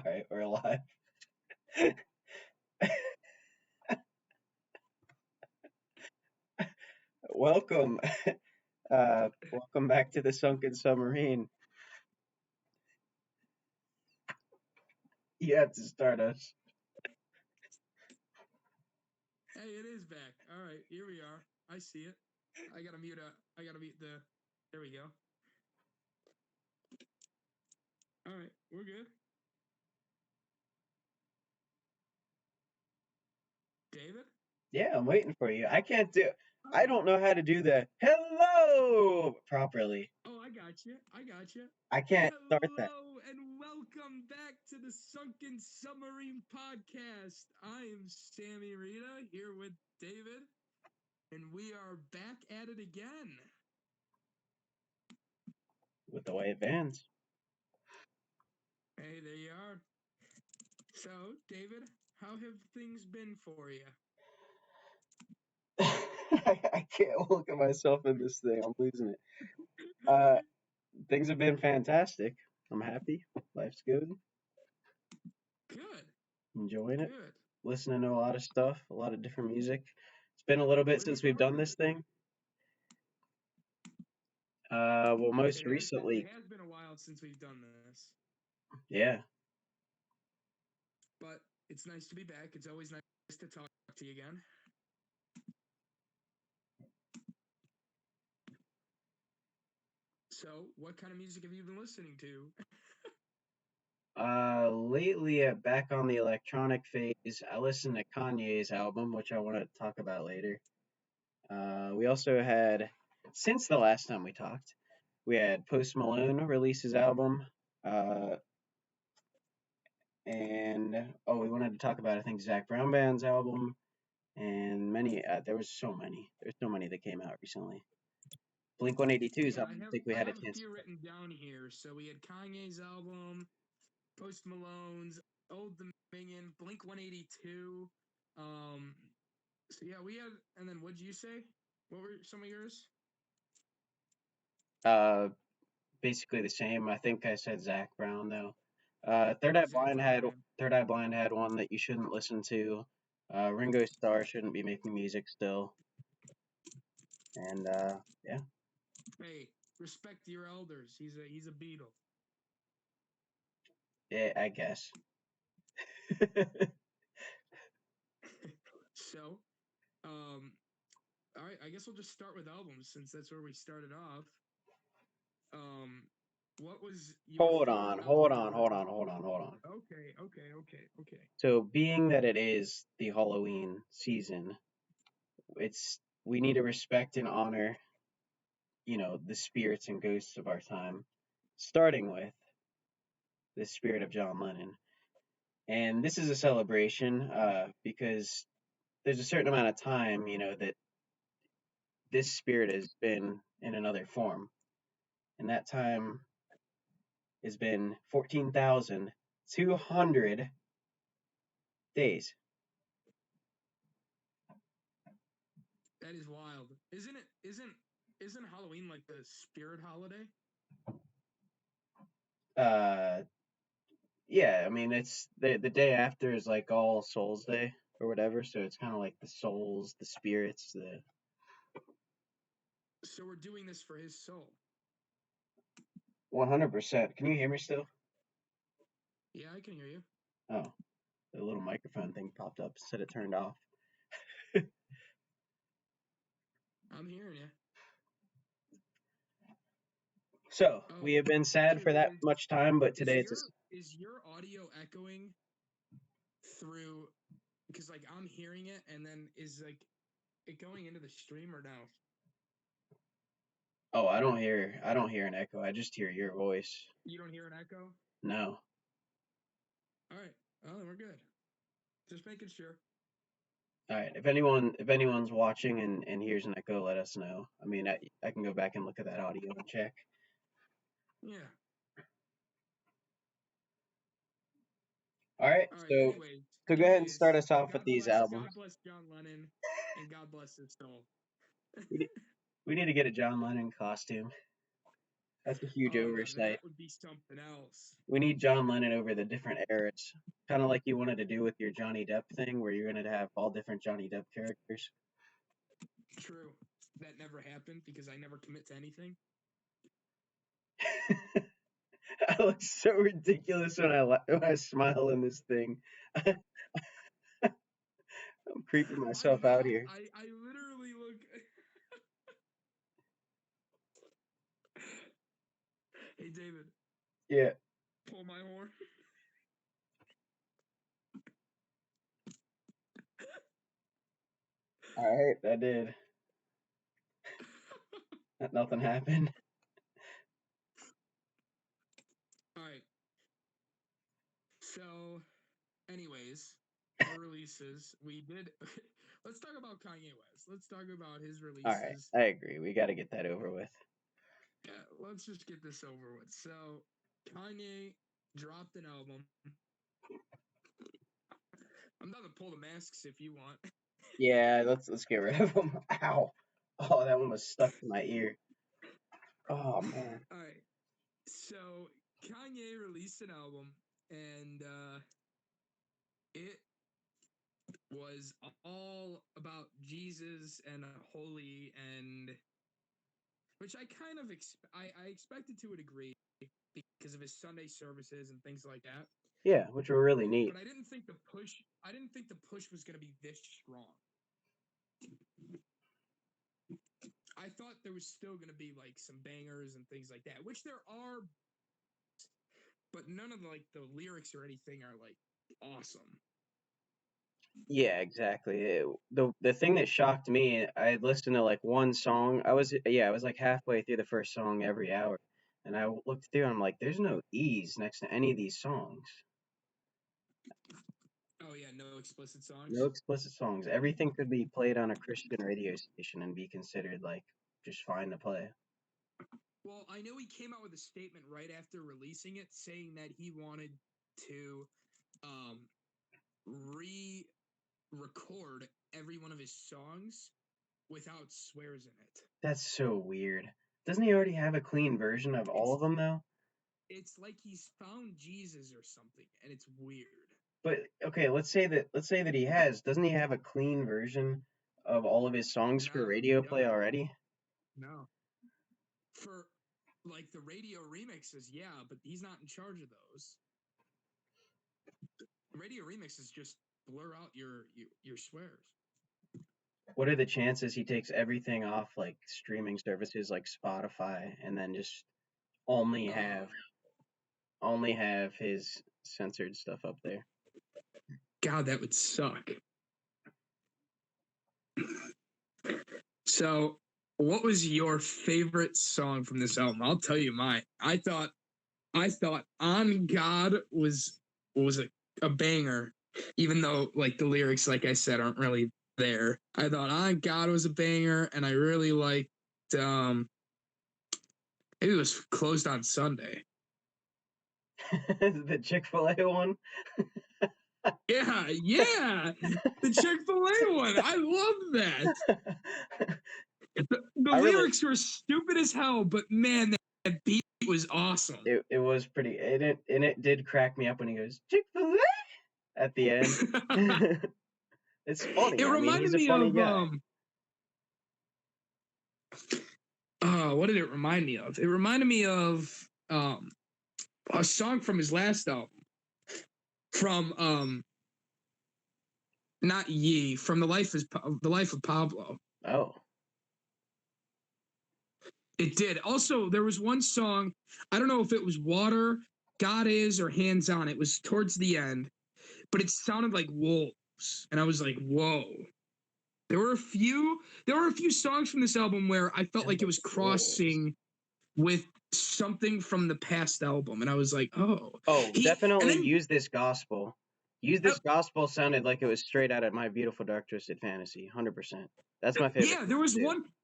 Alright, we're live. Welcome. Welcome back to the Sunken Submarine. You have to start us. Hey, it is back. All right, here we are. I see it. I gotta mute the. There we go. All right, we're good. David? Yeah, I'm waiting for you. I don't know how to do the hello properly. Oh, I got you. I can't start that. Hello and welcome back to the Sunken Submarine Podcast. I am Sammy Rita here with David, and we are back at it again. With the white vans. Hey, there you are. So, David, how have things been for you? I can't look at myself in this thing. I'm losing it. Uh, Things have been fantastic. I'm happy. Life's good. Good. Enjoying it. Good. Listening to a lot of stuff, a lot of different music. It's been a little bit since we've done this thing. Well, most recently, it has been a while since we've done this, yeah. but it's nice to be back. It's always nice to talk to you again. So, what kind of music have you been listening to? Lately, back on the electronic phase, I listened to Kanye's album, which I want to talk about later. We also had, since the last time we talked, we had Post Malone release his album. And we wanted to talk about, I think, Zach Brown Band's album, and many. There was so many. There's so many that came out recently. Blink 182's album. I think we had a have chance. A few written down here. So we had Kanye's album, Post Malone's, Old Dominion, Blink 182. So yeah, we had, and then what'd you say? What were some of yours? Basically the same. I think I said Zach Brown though. Third Eye Blind had one that you shouldn't listen to. Ringo Starr shouldn't be making music still. And yeah. Hey, respect your elders. He's a Beatle. Yeah, I guess. So, all right, I guess we'll just start with albums since that's where we started off. What was your Hold on. Okay. So being that it is the Halloween season, we need to respect and honor, the spirits and ghosts of our time, starting with the spirit of John Lennon. And this is a celebration because there's a certain amount of time, that this spirit has been in another form. And that time has been 14,200 days. That is wild. Isn't Halloween like the spirit holiday? Yeah, I mean, it's the day after is like All Souls Day or whatever, so it's kind of like the souls, the spirits, the. So we're doing this for his soul. 100%. Can you hear me still? Yeah, I can hear you. Oh, the little microphone thing popped up. Said it turned off. I'm hearing you. So we have been sad for that much time, but today is your audio echoing through? Because like I'm hearing it, and then is like it going into the stream or no? Oh, I don't hear an echo. I just hear your voice. You don't hear an echo? No. All right. Oh, we're good. Just making sure. All right. If anyone's watching and hears an echo, let us know. I mean, I can go back and look at that audio and check. Yeah. All right. So go ahead and start us off with these albums. God bless John Lennon, and God bless his soul. We need to get a John Lennon costume. That's a huge Oh yeah, oversight. that would be something else. We need John Lennon over the different eras. Kind of like you wanted to do with your Johnny Depp thing, where you're going to have all different Johnny Depp characters. True. That never happened because I never commit to anything. I look so ridiculous when I smile in this thing. I'm creeping I myself out know. here. I literally look. Hey David, Yeah. pull my horn. All right, I did. Nothing happened. All right. So, anyways, our releases. We did. Let's talk about Kanye West. Let's talk about his All right, releases. I agree. We got to get that over with. Yeah, let's just get this over with. So, Kanye dropped an album. I'm down to pull the masks if you want. Yeah, let's get rid of them. Ow! Oh, that one was stuck to my ear. Oh man. All right. So, Kanye released an album, and it was all about Jesus and holy, and which I kind of I expected to a degree because of his Sunday services and things like that. Yeah, which were really neat. But I didn't think the push was going to be this strong. I thought there was still going to be like some bangers and things like that, which there are, but none of the lyrics or anything are like awesome. Yeah, exactly. The thing that shocked me, I had listened to like one song. I was like halfway through the first song every hour, and I looked through and I'm like, there's no E's next to any of these songs. Oh yeah, no explicit No songs. explicit songs. Everything could be played on a Christian radio station and be considered like just fine to play. Well, I know he came out with a statement right after releasing it saying that he wanted to um, re-record every one of his songs without swears in it. That's so weird. Doesn't he already have a clean version of all It's of them though? it's like he's found Jesus or something, and it's weird. But okay, let's say that he has. Doesn't he have a clean version of all of his songs for No, he radio play doesn't. already? No, for like the radio remixes, yeah, but he's not in charge of those. Radio remixes just blur out your swears. What are the chances he takes everything off like streaming services like Spotify and then just only Uh, have only have his censored stuff up there? God, that would suck. So, what was your favorite song from this album? I'll tell you mine. I thought "On God" was a banger, even though like the lyrics, like I said, aren't really there. I thought "On God" was a banger, and I really liked maybe it was "Closed on Sunday." The Chick-fil-A one? Yeah, yeah, the Chick-fil-A one. I love that. The I really lyrics were stupid as hell, but man, that beat was awesome. it was pretty it did crack me up when he goes Chick-fil-A at the end. It's It funny. I mean, reminded he's a me funny of guy. what did it remind me of? It reminded me of a song from his last album, from not Ye, from the life of Pablo. Oh. It did. Also, there was one song, I don't know if it was Water, God Is, or Hands On. It was towards the end, but it sounded like wolves. And I was like, whoa. There were a few songs from this album where I felt Sounds like it like was wolves. crossing with something from the past album. And I was like, oh. Oh, He and definitely then use this gospel. Use uh, this gospel sounded like it was straight out of My Beautiful Dark Twisted Fantasy. 100%. That's my favorite yeah, song too.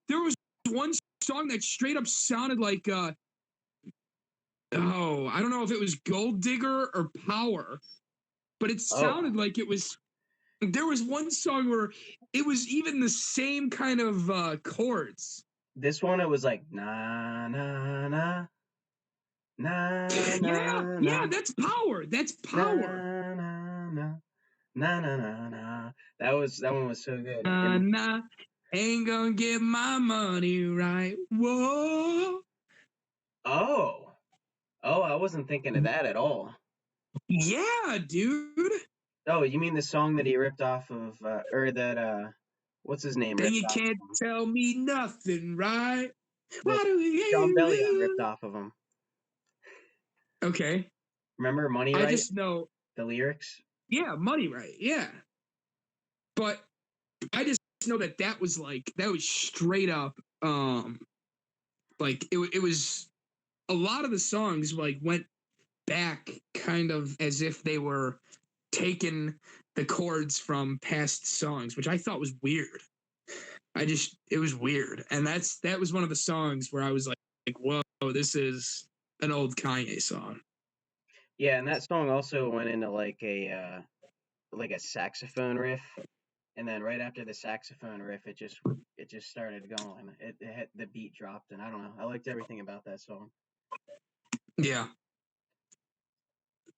there was one song that straight up sounded like oh, I don't know if it was Gold Digger or Power, but it Oh, sounded like it was. There was one song where it was even the same kind of chords. this one it was like na na na. Na Yeah, na yeah, na that's power. That's na power. na na na na na na. That one was so good. And Nah, ain't gonna get my money right. Whoa. oh, oh, I wasn't thinking of that at all. Yeah, dude. Oh, you mean the song that he ripped off of, or that what's his name Then ripped you off can't of him? tell me nothing, right? That Why do Sean Bellion you? ripped off of him. Okay. Remember Money I Right? just know, The lyrics. yeah, money right. Yeah. But I just know that that was straight up like it was a lot of the songs like went back kind of as if they were taking the chords from past songs, which I thought was weird. It was weird. And that was one of the songs where I was like, whoa, this is an old Kanye song. Yeah, and that song also went into like a saxophone riff, and then right after the saxophone riff, it just started going. It had, the beat dropped, and I don't know. I liked everything about that song. Yeah.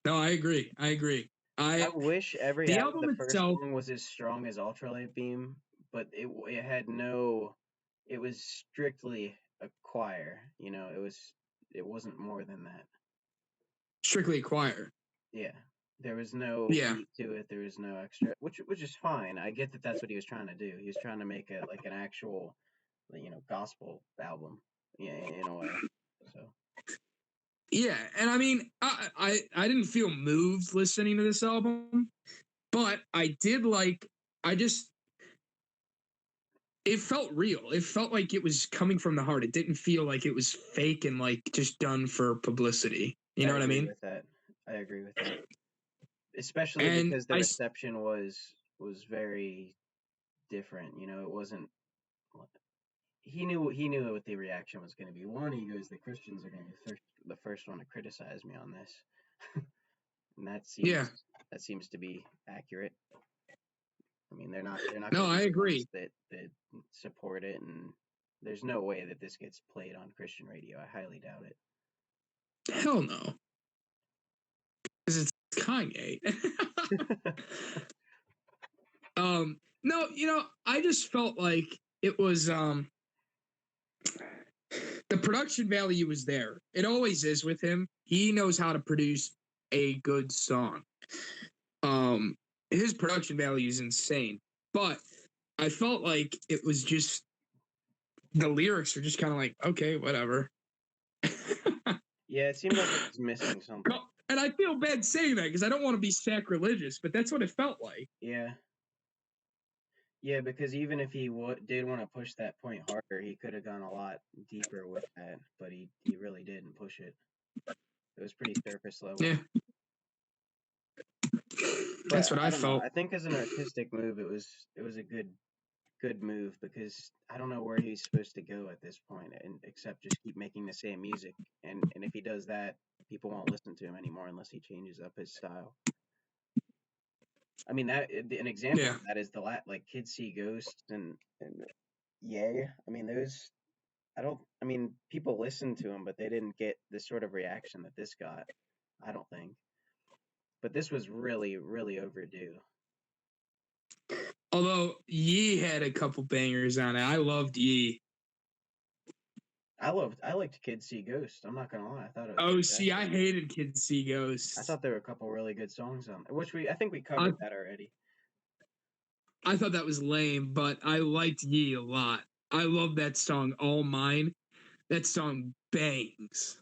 No, I agree. I agree. I I wish every The half of album the first itself, song was as strong as Ultralight Beam, but it had no. It was strictly a choir. You know, it wasn't more than that. strictly a choir. Yeah, there was no Yeah. beat to it. There was no extra, which is fine. I get that that's what he was trying to do. He was trying to make it like an actual, gospel album. Yeah, in a way. So Yeah, and I mean, I didn't feel moved listening to this album, but I did like. I just it felt real. It felt like it was coming from the heart. It didn't feel like it was fake and like just done for publicity. You I know what I agree mean? with that. I agree with that. Especially And because the reception was very different. You know, it wasn't. He knew what the reaction was going to be. One, he goes, the Christians are going to be the first one to criticize me on this, and yeah, that seems to be accurate. I mean, they're not no, going to I be the agree. ones that support it, and there's no way that this gets played on Christian radio. I highly doubt it. Hell no, because it's Kanye. No, I just felt like it was the production value was there. It always is with him. He knows how to produce a good song. Um, his production value is insane, but I felt like it was just the lyrics are just kind of like okay, whatever. Yeah, it seemed like it was missing something. And I feel bad saying that because I don't want to be sacrilegious, but that's what it felt like. Yeah, yeah, because even if he did want to push that point harder, he could have gone a lot deeper with that, but he really didn't push it. It was pretty surface level. Yeah, But that's what I I don't know. felt. I think as an artistic move, it was a good move because I don't know where he's supposed to go at this point, and except just keep making the same music. And if he does that, people won't listen to him anymore unless he changes up his style. I mean that an example Yeah. of that is like Kids See Ghosts and Yay. I mean those. I don't. I mean people listened to him, but they didn't get the sort of reaction that this got. I don't think. But this was really really overdue. Although Yee had a couple bangers on it. I loved Yee. I liked Kids See Ghosts. I'm not gonna lie. I thought it was Oh, see, I fantastic. hated Kids See I Ghosts. thought there were a couple really good songs on there, which I think we I, covered that already. I thought that was lame, but I liked Yee a lot. I love that song, All Mine. That song bangs.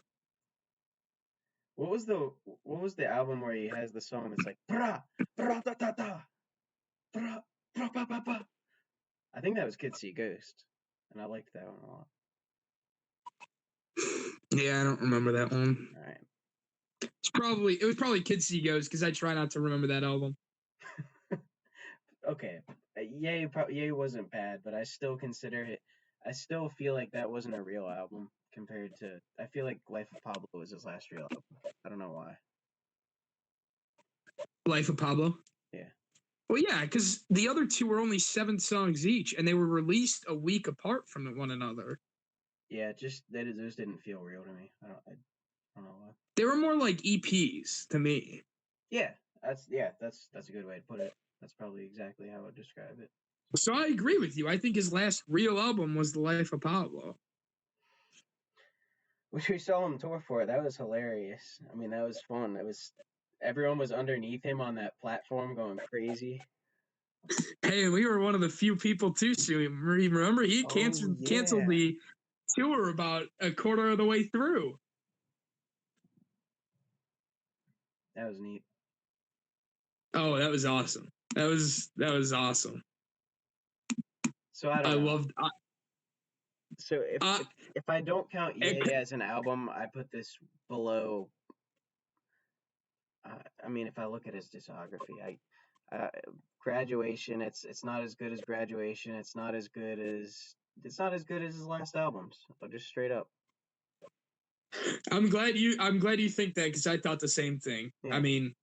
What was the album where he has the song that's like bra bra da da da bra bra ba ba ba? I think that was Kids See Ghost, and I liked that one a lot. Yeah, I don't remember that one. All right. It was probably Kids See Ghosts because I try not to remember that album. Okay. Yay wasn't bad, but I still consider it. I still feel like that wasn't a real album compared to. I feel like Life of Pablo was his last real album. I don't know why. Life of Pablo. Yeah. Well, yeah, because the other two were only 7 songs each, and they were released a week apart from one another. Yeah, just those didn't feel real to me. I don't know why. They were more like EPs to me. Yeah, that's a good way to put it. That's probably exactly how I would describe it. So I agree with you. I think his last real album was The Life of Pablo. Which we saw him tour for. That was hilarious. I mean, that was fun. It was everyone was underneath him on that platform going crazy. Hey, we were one of the few people too. So remember he Oh canceled yeah, the tour about a quarter of the way through. that was neat. Oh, that was awesome. That was awesome. So I I don't know. loved. So if I don't count It, Yay as an album, I put this below. I mean, if I look at his discography, uh, Graduation. It's not as good as Graduation. It's not as good as his last albums. Just straight up. I'm glad you think that because I thought the same thing. I Yeah. mean,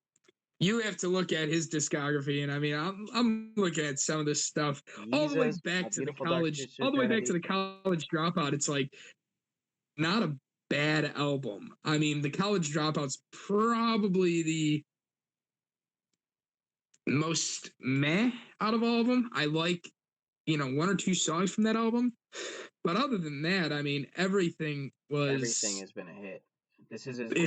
you have to look at his discography, and I mean, I'm looking at some of this stuff all the way Yeezus, My back to the Beautiful Dark college, Twisted all the way back to Eternity. the college dropout. It's like not a bad album. I mean, the college dropout's probably the most meh out of all of them. I like, one or two songs from that album. But other than that, I mean, everything Everything was has been a hit. is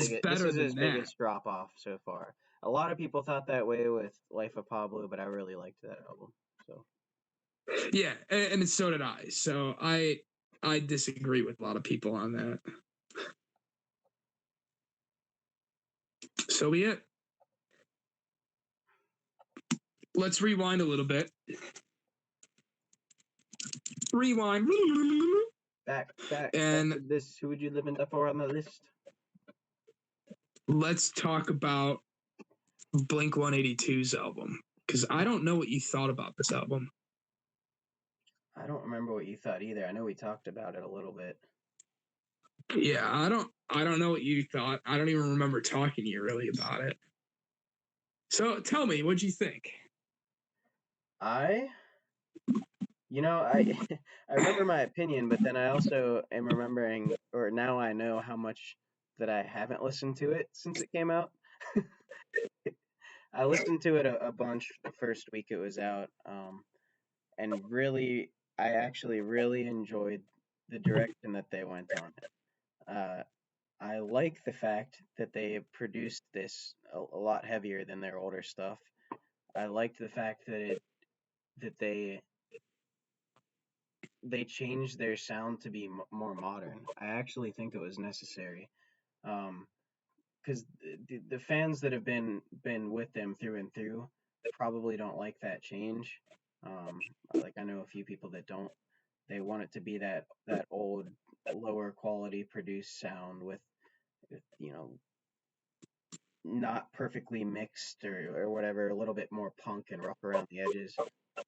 This better is his than that. biggest drop off so far. A lot of people thought that way with Life of Pablo, but I really liked that album. So Yeah, and so did I. So I disagree with a lot of people on that. So be it. Let's rewind a little bit. Rewind. back And to this. Who would you live in die for on the list? let's talk about Blink 182's album. Because I don't know what you thought about this album. I don't remember what you thought either. I know we talked about it a little bit. Yeah, I don't know what you thought. I don't even remember talking to you really about it. So tell me, what'd you think? I, I I remember my opinion, but then I also am remembering, or now I know how much that I haven't listened to it since it came out. I listened to it a bunch the first week it was out, and really, I actually really enjoyed the direction that they went on. Uh, I like the fact that they produced this a lot heavier than their older stuff. I liked the fact that they changed their sound to be more modern. I actually think it was necessary. Because the fans that have been with them through and through probably don't like that change. Like I know a few people that don't. They want it to be that old, lower quality produced sound with not perfectly mixed or whatever, a little bit more punk and rough around the edges.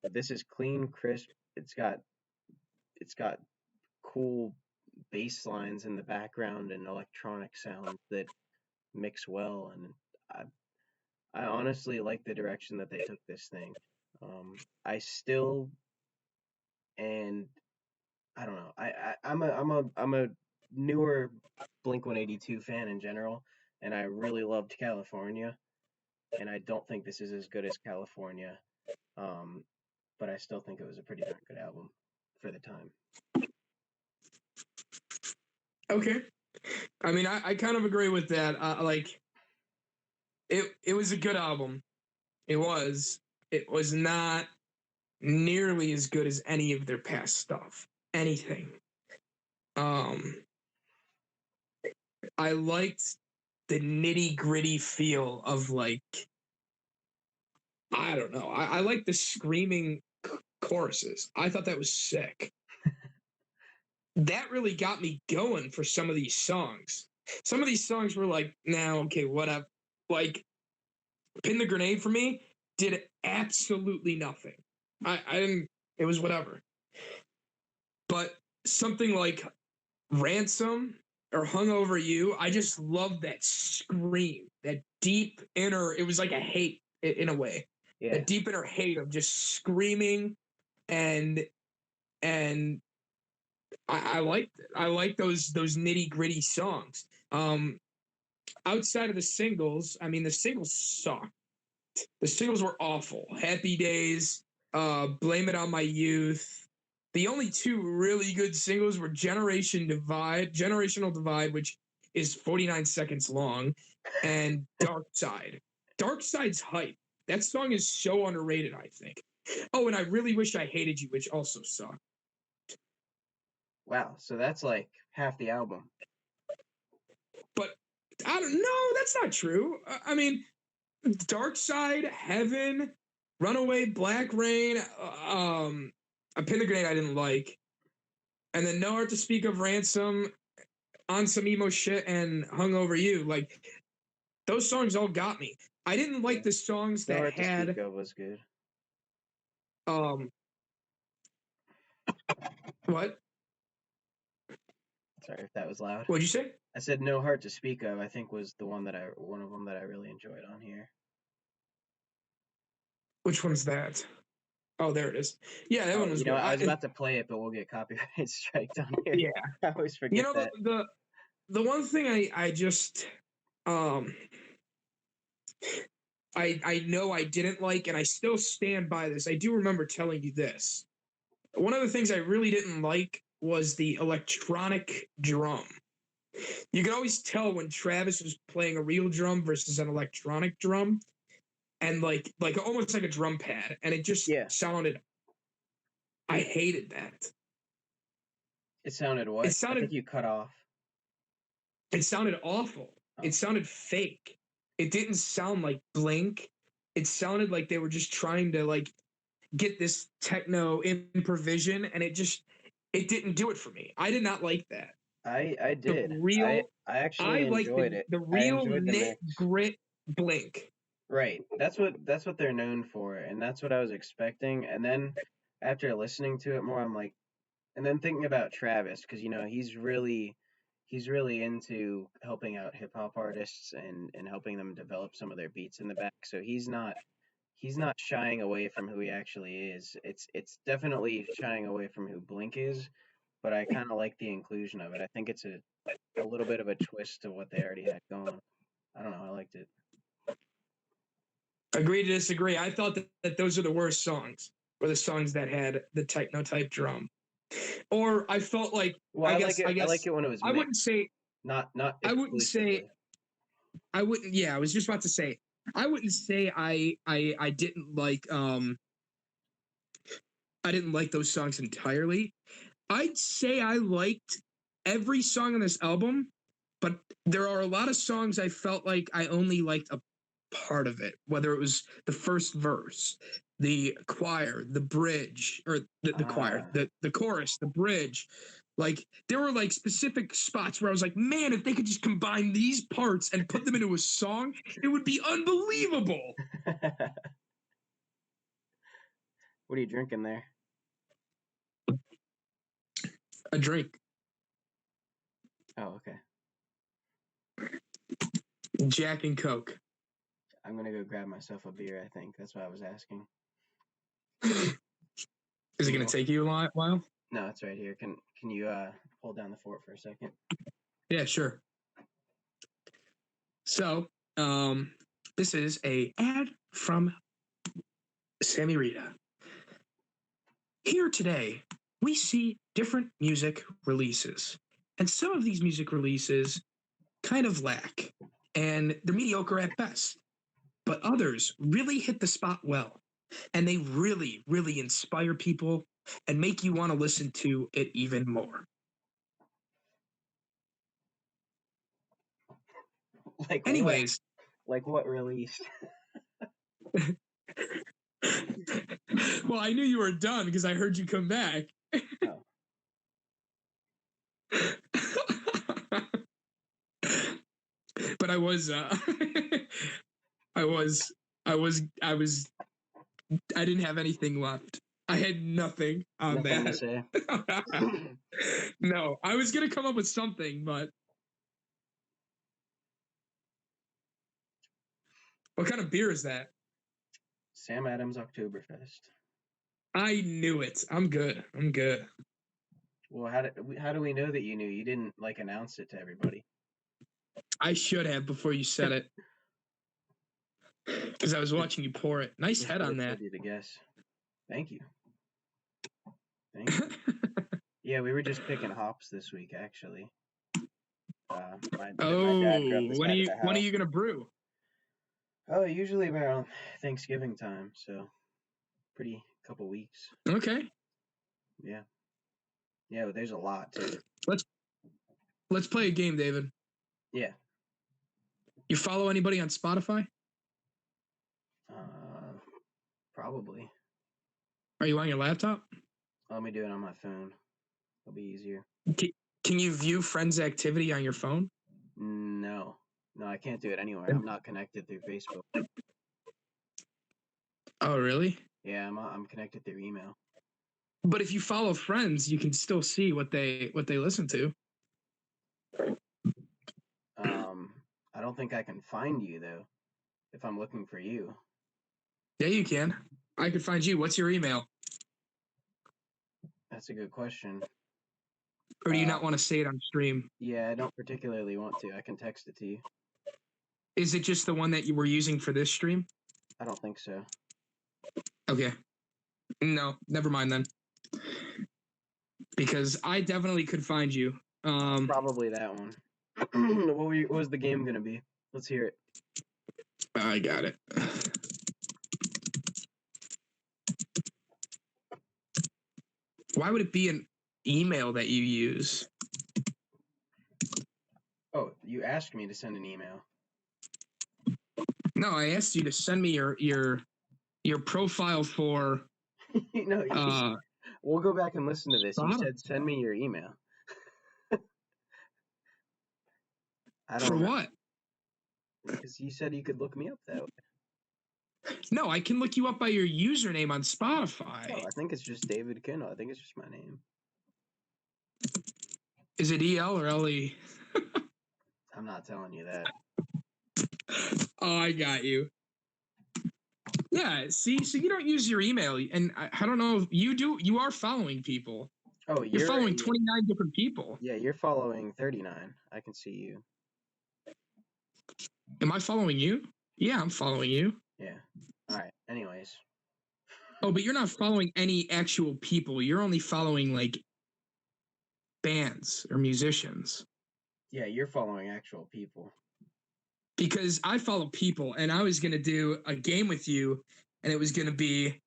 But this is clean, crisp. It's got cool bass lines in the background and electronic sounds that mix well, and I honestly like the direction that they took this thing. I still and I don't know. I'm a newer Blink 182 fan in general, and I really loved California, and I don't think this is as good as California. Um, but I still think it was a pretty darn good album for the time. Okay. I mean, I kind of agree with that. Like it was a good album. It was. It was not nearly as good as any of their past stuff. Anything. Um, I liked the nitty gritty feel of like I don't know. I like the screaming choruses. I thought that was sick. That really got me going for some of these songs. Some of these songs were like, now, okay, whatever. Like, Pin the Grenade for me did absolutely nothing. I didn't, it was whatever. But something like Ransom or Hung Over You, I just love that scream, that deep inner, it was like a hate in a way. Yeah, That deep inner hate of just screaming and and I liked it. I like those nitty gritty songs. outside of the singles, I mean, the singles suck. The singles were awful. Happy Days, Blame It on My Youth. The only two really good singles were Generational Divide, which is 49 seconds long, and Dark Side. Dark Side's hype. That song is so underrated, I think. Oh, and I Really Wish I Hated You, which also sucked. Wow, so that's like half the album. But I don't know, that's not true. I mean, Dark Side, Heaven, Runaway, Black Rain, a Pin the Grenade I didn't like, and then No Heart to Speak of, Ransom, On Some Emo Shit, and Hung Over You. Like, those songs all got me. I didn't like Yeah. the songs No that Heart to Speak had of was good. um what? Sorry if that was loud. What'd you say? I said No Heart to Speak of, I think was one of them that I really enjoyed on here. Which one's that? Oh, there it is. Yeah, that one was good. I was about to play it, but we'll get copyright striked on here. Yeah. I always forget that. The one thing I just um I know I didn't like, and I still stand by this. I do remember telling you this. One of the things I really didn't like was the electronic drum. You could always tell when Travis was playing a real drum versus an electronic drum, and like almost like a drum pad, and it just Yeah. sounded. I hated that. It sounded what? I think you cut off. It sounded awful. Oh. It sounded fake. It didn't sound like Blink. It sounded like they were just trying to like get this techno improvision, and it didn't do it for me. I did not like that. I did. I actually I like enjoyed it. the I real enjoyed the knit mix. grit Blink. Right. That's what they're known for, and that's what I was expecting. And then after listening to it more, I'm like, and then thinking about Travis, because he's really into helping out hip hop artists and helping them develop some of their beats in the back. So he's not shying away from who he actually is. It's definitely shying away from who Blink is, but I kind of like the inclusion of it. I think it's a little bit of a twist to what they already had going. I don't know. I liked it. Agree to disagree. I thought that those are the worst songs, were the songs that had the techno type drum. Or I felt like Well, I like guess it. I like it when it was I mixed, wouldn't say not I wouldn't say exclusively. I wouldn't. Yeah, I was just about to say I wouldn't say I didn't like I didn't like those songs entirely. I'd say I liked every song on this album, but there are a lot of songs I felt like I only liked a part of it, whether it was the first verse, the choir, the bridge, or the choir, Ah. the chorus, the bridge. Like there were like specific spots where I was like, man, if they could just combine these parts and put them into a song, it would be unbelievable. What are you drinking there? A drink. Oh, okay. Jack and Coke. I'm gonna go grab myself a beer. I think that's why I was asking. Is it going to take you a while? No, it's right here. Can you hold down the fort for a second? Yeah, sure. So, this is a ad from Sammy Rita. Here today, we see different music releases, and some of these music releases kind of lack, and they're mediocre at best. But others really hit the spot well, and they really, really inspire people and make you want to listen to it even more. Anyways, like what release? well, I knew you were done because I heard you come back. Oh. But I was I didn't have anything left. I had nothing on Nothing that. to say. No, I was gonna come up with something, but what kind of beer is that? Sam Adams Oktoberfest. I knew it. I'm good. Well, how do we know that you knew? You didn't like announce it to everybody. I should have before you said it. Because I was watching you pour it. Nice head on that. You to guess. Thank you. Thank you. Yeah, we were just picking hops this week, actually. My dad grew up beside the house. When are you gonna brew? Oh, usually around Thanksgiving time, so pretty couple weeks. Okay. Yeah. Yeah, there's a lot too. Let's play a game, David. Yeah. You follow anybody on Spotify? Probably. Are you on your laptop? Let me do it on my phone. It'll be easier. Can you view friends' activity on your phone? No, I can't do it anywhere. I'm not connected through Facebook. Oh, really? Yeah, I'm connected through email. But if you follow friends, you can still see what they listen to. I don't think I can find you though. If I'm looking for you. Yeah, you can. I could find you. What's your email? That's a good question. Or do you not want to say it on stream? Yeah, I don't particularly want to. I can text it to you. Is it just the one that you were using for this stream? I don't think so. Okay. No, never mind then. Because I definitely could find you. Probably that one. What was the game going to be? Let's hear it. I got it. Why would it be an email that you use? Oh, you asked me to send an email. No, I asked you to send me your profile for. We'll go back and listen to this. You said send me your email. I don't know. What? Because you said you could look me up that way. No, I can look you up by your username on Spotify. No, I think it's just David Kendall. I think it's just my name. Is it EL or LE? I'm not telling you that. Oh, I got you. Yeah, see, so you don't use your email, and I don't know if you do. You are following people. Oh, you're following 29 different people. Yeah, you're following 39. I can see you. Am I following you? Yeah, I'm following you. Yeah. All right. Anyways. Oh, but you're not following any actual people. You're only following like bands or musicians. Yeah, you're following actual people. Because I follow people, and I was gonna do a game with you, and it was gonna be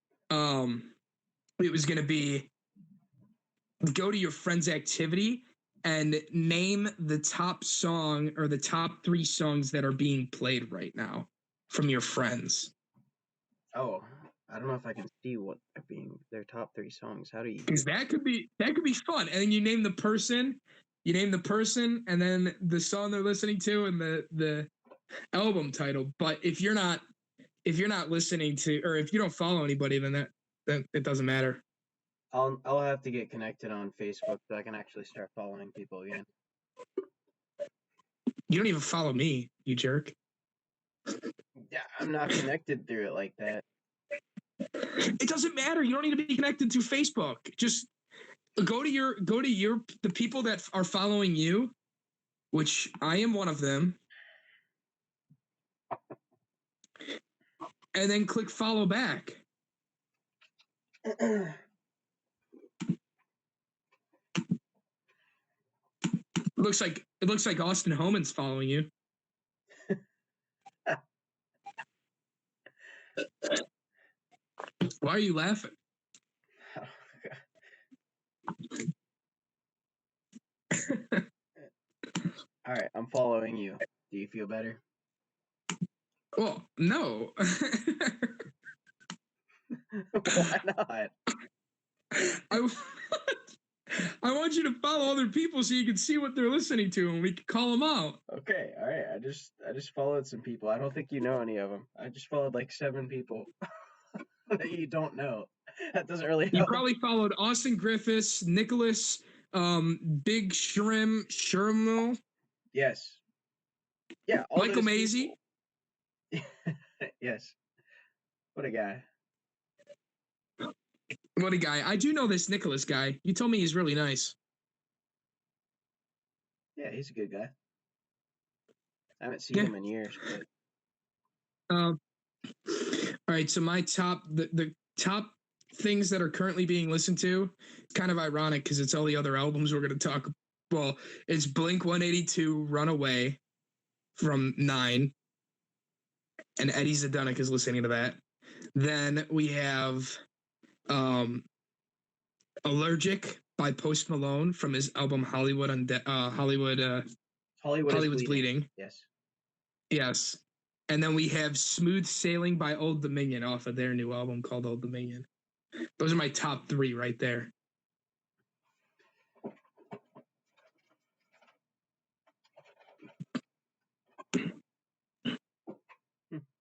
go to your friend's activity and name the top song or the top 3 songs that are being played right now from your friends. Oh, I don't know if I can see what are being their top 3 songs. How do you? Because that could be fun. And then you name the person, and then the song they're listening to, and the album title. But if you're not listening to, or if you don't follow anybody, then it doesn't matter. I'll have to get connected on Facebook so I can actually start following people again. You don't even follow me, you jerk. Yeah, I'm not connected through it like that. It doesn't matter. You don't need to be connected to Facebook. Just go to the people that are following you, which I am one of them, and then click follow back. It looks like Austin Homan's following you. Why are you laughing? All right, I'm following you. Do you feel better? Well, no. Why not? I want you to follow other people so you can see what they're listening to and we can call them out. Okay, all right. I just followed some people. I don't think you know any of them. I just followed like 7 people that you don't know. That doesn't really help. You probably followed Austin Griffiths, Nicholas, Big Shermo. Yes. Yeah. Michael Maisie. Yes. What a guy. What a guy. I do know this Nicholas guy. You told me he's really nice. Yeah, he's a good guy. haven't seen him in years, but All right. So my the top things that are currently being listened to, kind of ironic because it's all the other albums we're going to talk. Well, it's Blink 182, Runaway from 9, and Eddie Zedunick is listening to that. Then we have Allergic by Post Malone from his album Hollywood's Bleeding. Yes. Yes. And then we have Smooth Sailing by Old Dominion off of their new album called Old Dominion. Those are my top 3 right there.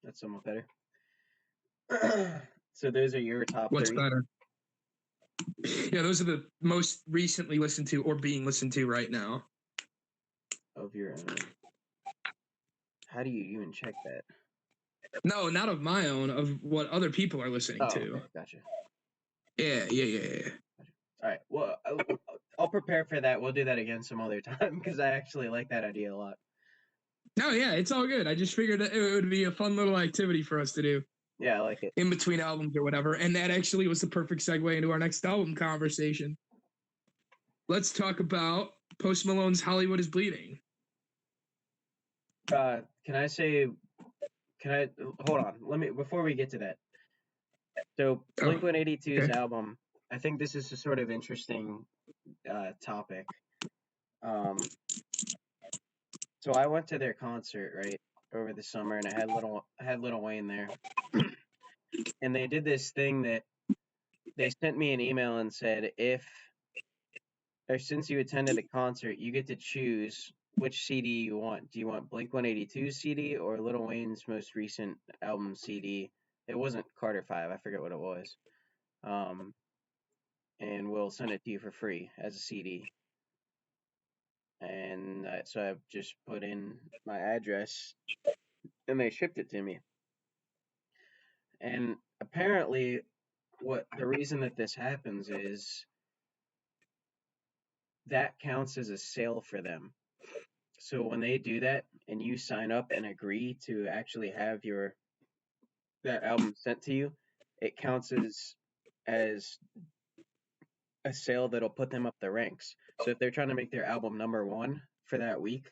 That's somewhat better. So those are your top What's 3? better? Yeah, those are the most recently listened to or being listened to right now. Of your own. How do you even check that? No, not of my own, of what other people are listening to. Okay, gotcha. Yeah. Gotcha. All right. Well, I'll prepare for that. We'll do that again some other time because I actually like that idea a lot. No, yeah, it's all good. I just figured it would be a fun little activity for us to do. Yeah, I like it. In between albums or whatever. And that actually was the perfect segue into our next album conversation. Let's talk about Post Malone's Hollywood is Bleeding. Can I hold on? Before we get to that. So Blink 182's album, I think this is a sort of interesting topic. So I went to their concert right over the summer, and I had Lil Wayne there, and they did this thing that they sent me an email and said since you attended the concert, you get to choose which CD you want. Do you want Blink 182's CD or Lil Wayne's most recent album CD? It wasn't Carter 5. I forget what it was. And we'll send it to you for free as a CD. And so I just put in my address, and they shipped it to me. And apparently, the reason that this happens is that counts as a sale for them. So when they do that, and you sign up and agree to actually have that album sent to you, it counts as a sale that'll put them up the ranks. So if they're trying to make their album number 1 for that week,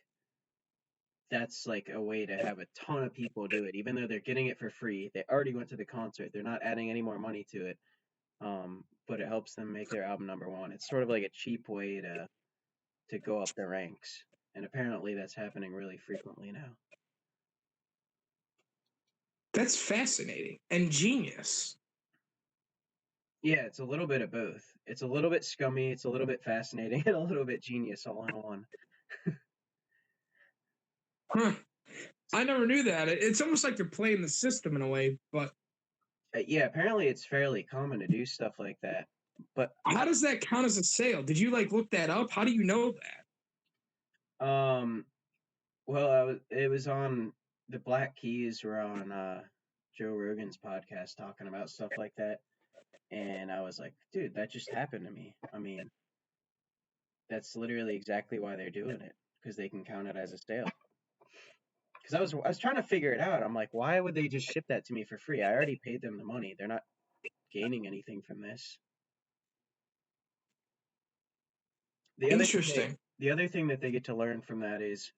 that's like a way to have a ton of people do it, even though they're getting it for free. They already went to the concert. They're not adding any more money to it. But it helps them make their album number 1. It's sort of like a cheap way to go up the ranks. And apparently that's happening really frequently now. That's fascinating and genius. Yeah, it's a little bit of both. It's a little bit scummy, it's a little bit fascinating, and a little bit genius all in one. Huh. I never knew that. It's almost like they're playing the system in a way, but yeah, apparently it's fairly common to do stuff like that. But how does that count as a sale? Did you look that up? How do you know that? Well, it was on the Black Keys were on Joe Rogan's podcast talking about stuff like that, and I was like, dude, that just happened to me. I mean, that's literally exactly why they're doing it, because they can count it as a sale. Because I was trying to figure it out. I'm like, why would they just ship that to me for free? I already paid them the money. They're not gaining anything from this. Interesting. The other thing that they get to learn from that is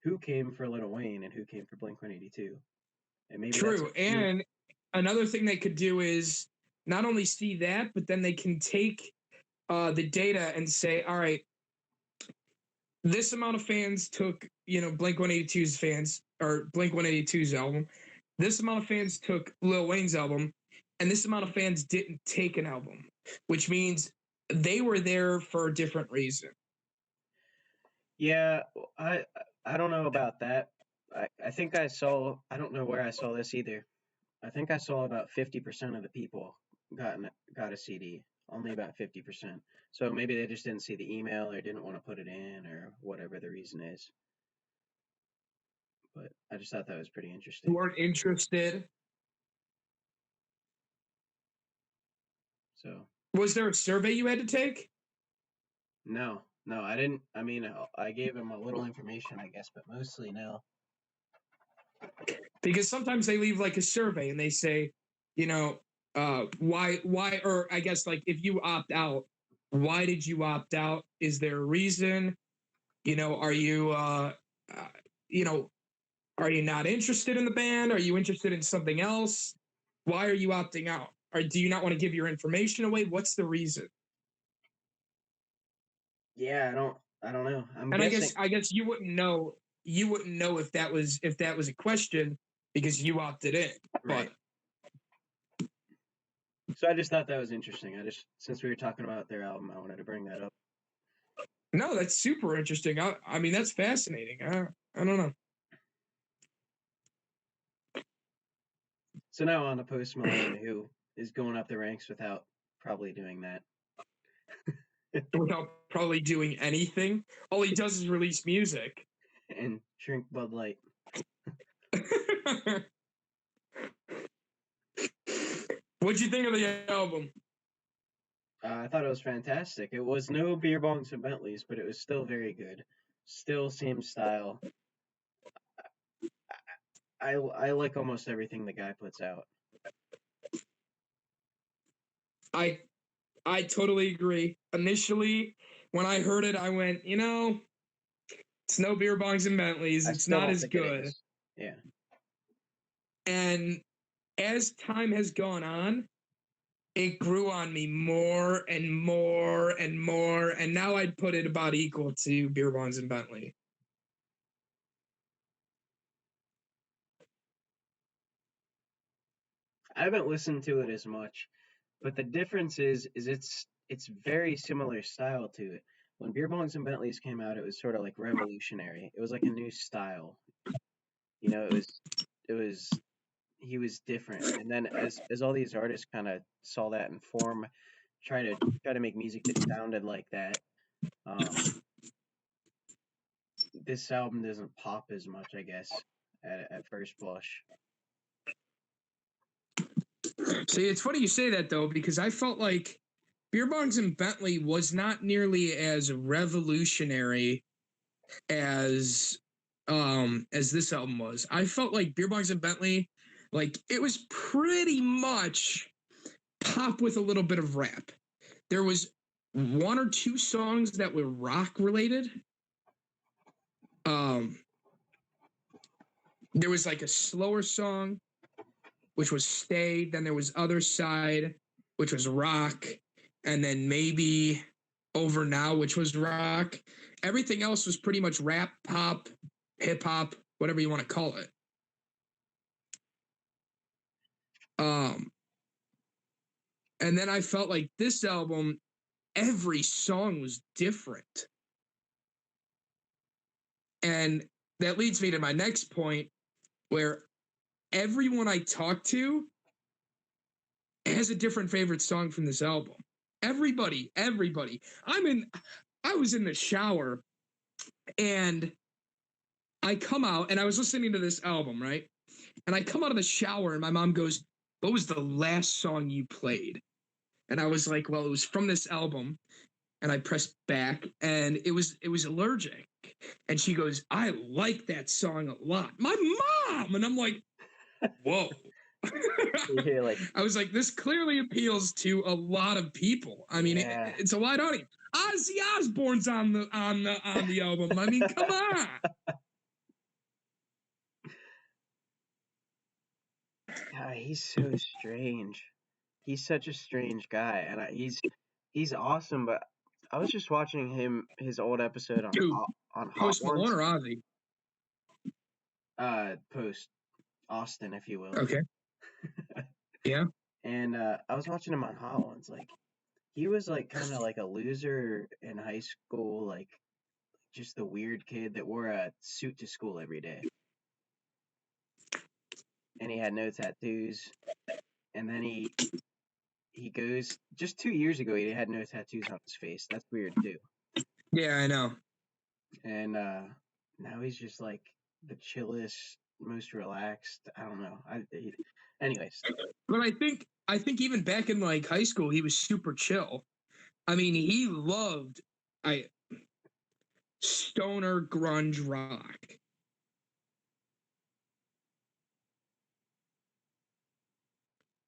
who came for Lil Wayne and who came for Blink 182. And maybe true. And another thing they could do is not only see that, but then they can take the data and say, all right, this amount of fans took, Blink 182's fans or Blink 182's album. This amount of fans took Lil Wayne's album, and this amount of fans didn't take an album, which means they were there for a different reason. Yeah, I don't know about that. I think I don't know where I saw this either. I think I saw about 50% of the people got a CD. Only about 50%. So maybe they just didn't see the email or didn't want to put it in or whatever the reason is. But I just thought that was pretty interesting. You weren't interested? So. Was there a survey you had to take? No, I didn't. I mean, I gave him a little information, I guess, but mostly no. Because sometimes they leave like a survey and they say, you know, why, or I guess like if you opt out, why did you opt out? Is there a reason? Are you, uh, you know, are you not interested in the band? Are you interested in something else? Why are you opting out? Or do you not want to give your information away? What's the reason? Yeah, I don't know. I'm And I guessing. guess I guess you wouldn't know if that was a question because you opted in. But Right. So I just thought that was interesting. Since we were talking about their album, I wanted to bring that up. no, that's super interesting. I mean, that's fascinating. I don't know. So now on to Post Malone, who is going up the ranks without probably doing that. Without probably doing anything, all he does is release music. And drink Bud Light. What'd you think of the album? I thought it was fantastic. It was no beer bongs and Bentleys, but it was still very good. Still same style. I like almost everything the guy puts out. I I totally agree. Initially, when I heard it, I went, it's no beer bongs and Bentleys. I It's still not don't as think it good. is. Yeah. And as time has gone on, it grew on me more and more and more. And now I'd put it about equal to beer bongs and Bentley. I haven't listened to it as much, but the difference is it's very similar style to it. When Beer Bongs and Bentleys came out, it was sort of like revolutionary. It was like a new style. It was he was different. And then as all these artists kind of saw that and form, try to make music that sounded like that. Um, this album doesn't pop as much, I guess, at first blush. See, it's funny you say that though, because I felt like Beer Bongs and Bentley was not nearly as revolutionary as this album was. I felt like Beer Bongs and Bentley, like it was pretty much pop with a little bit of rap. There was one or two songs that were rock related. Um, there was like a slower song, which was Stay. Then there was Other Side, which was rock, and then maybe Over Now, which was rock. Everything else was pretty much rap, pop, hip hop, whatever you want to call it. Um, and then I felt like this album, every song was different. And that leads me to my next point where everyone I talk to has a different favorite song from this album. Everybody. I was in the shower and I come out and I was listening to this album, right? And I come out of the shower and my mom goes, "What was the last song you played?" And I was like, "Well, it was from this album." And I pressed back and it was Allergic. And she goes, "I like that song a lot." My mom! And I'm like, whoa. You hear like, I was like, this clearly appeals to a lot of people. I mean, yeah, it's a wide audience. Ozzy Osbourne's on the album. I mean, come on. God, he's so strange. He's such a strange guy, and he's awesome. But I was just watching his old episode Dude, on Hot Post Malone Ones, or Ozzy? post Austin, if you will. Okay. Yeah. And I was watching him on Hot Ones. Like he was like kind of like a loser in high school, like just the weird kid that wore a suit to school every day, and he had no tattoos. And then he goes just 2 years ago he had no tattoos on his face. That's weird too. Yeah, I know. And now he's just like the chillest, most relaxed. I don't know. Anyways, But I think even back in like high school, he was super chill. I mean, he loved I stoner grunge rock.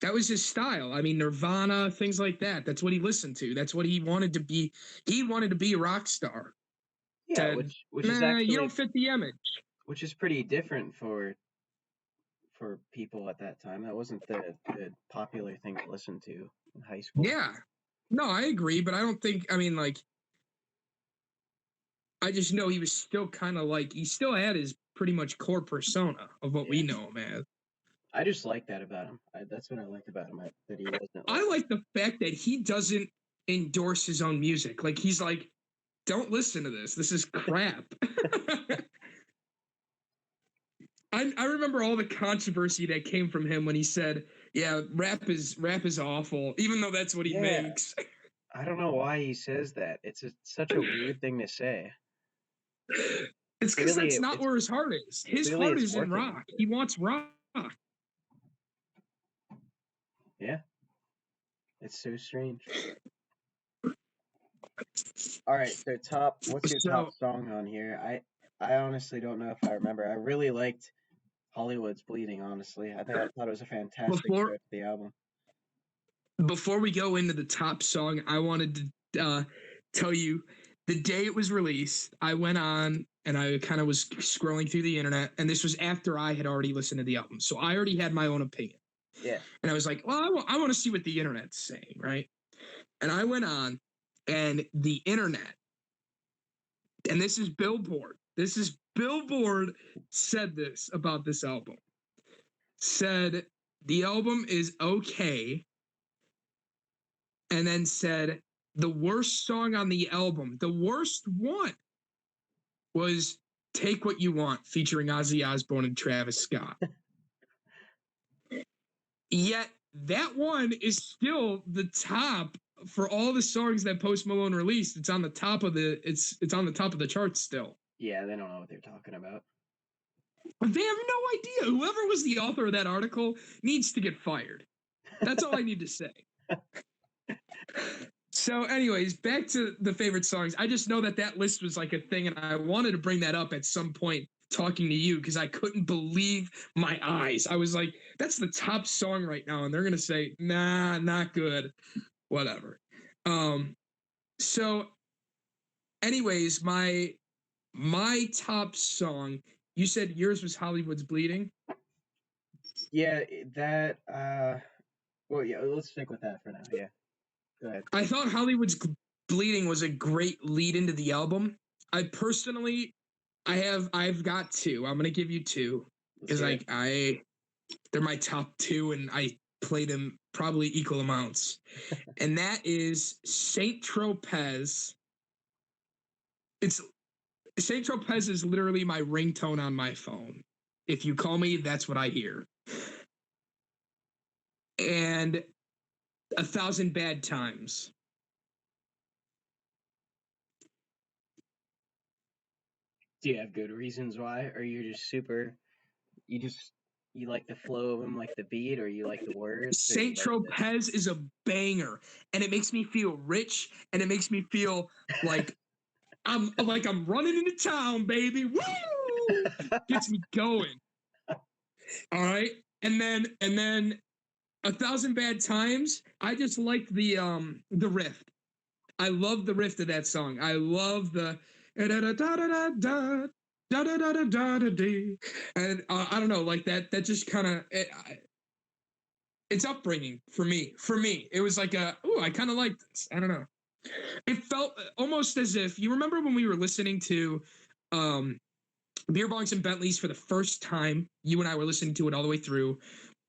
That was his style. I mean, Nirvana, things like that. That's what he listened to. That's what he wanted to be. He wanted to be a rock star. Yeah, Said, which is nah, you don't actually fit the image. which is pretty different for people at that time. That wasn't the popular thing to listen to in high school. Yeah. No, I agree, but I don't think, I mean, like, I just know he was still kind of like, he still had his pretty much core persona of what Yeah, we know him as. I just like that about him. That's what I like about him. That he wasn't I like, like the fact that he doesn't endorse his own music. Like, he's like, don't listen to this. This is crap. I remember all the controversy that came from him when he said, "Yeah, rap is awful," even though that's what he yeah. makes. I don't know why he says that. Such a weird thing to say. It's because Clearly, that's not where his heart is. His clearly heart it's is in working. rock. He wants rock. Yeah, it's so strange. All right, so what's your top So song on here? I honestly don't know if I remember. I really liked Hollywood's Bleeding, honestly. I thought it was a fantastic before start to the album. before we go into the top song, I wanted to tell you the day it was released. I went on and I kind of was scrolling through the internet, and this was after I had already listened to the album, so I already had my own opinion. Yeah. And I was like, well, I want to see what the internet's saying, right? And I went on, and the internet, and this is Billboard said this about this album. Said the album is okay, and then said the worst song on the album, the worst one, was Take What You Want featuring Ozzy Osbourne and Travis Scott. Yet that one is still the top for all the songs that Post Malone released. It's on the top of the charts still. Yeah, they don't know what they're talking about. They have no idea. Whoever was the author of that article needs to get fired. That's all I need to say. So, anyways, back to the favorite songs. I just know that list was like a thing, and I wanted to bring that up at some point talking to you because I couldn't believe my eyes. I was like, that's the top song right now, and they're gonna say, nah, not good. Whatever. So, anyways, my top song. You said yours was Hollywood's Bleeding. Yeah, that well, yeah, let's stick with that for now. Yeah. Go ahead. I thought Hollywood's Bleeding was a great lead into the album. I personally, I've got two. I'm gonna give you two Let's because hear it. they're my top two, and I played them probably equal amounts. And that is Saint Tropez. It's Saint Tropez is literally my ringtone on my phone. If you call me, that's what I hear. And 1,000 Bad Times. Do you have good reasons why? Or you're just super you just you like the flow of them, like the beat, or you like the words, or you Saint like the Tropez is a banger, and it makes me feel rich, and it makes me feel like I'm running into town, baby. Woo! Gets me going. All right, and then 1,000 Bad Times. I just like the riff. I love the riff of that song. I love the and I don't know, like that just kind of it's upbringing for me. For me, it was like I kind of like this. I don't know. It felt almost as if you remember when we were listening to um, Beer Bongs and Bentleys for the first time. You and I were listening to it all the way through.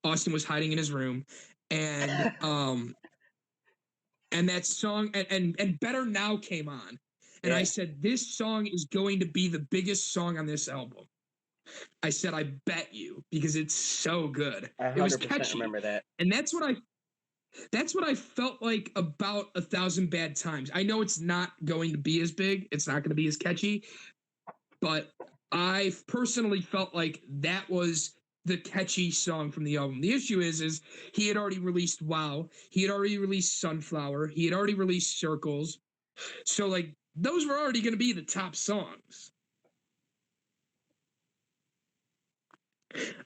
Austin was hiding in his room, and and that song and Better Now came on, and I Yeah, said this song is going to be the biggest song on this album. I said I bet you because it's so good. I It was 100% catchy, remember that. and that's what I felt like about 1,000 Bad Times. I know it's not going to be as big, it's not going to be as catchy, but I personally felt like that was the catchy song from the album. The issue is he had already released Wow, he had already released Sunflower, he had already released Circles, so like those were already going to be the top songs.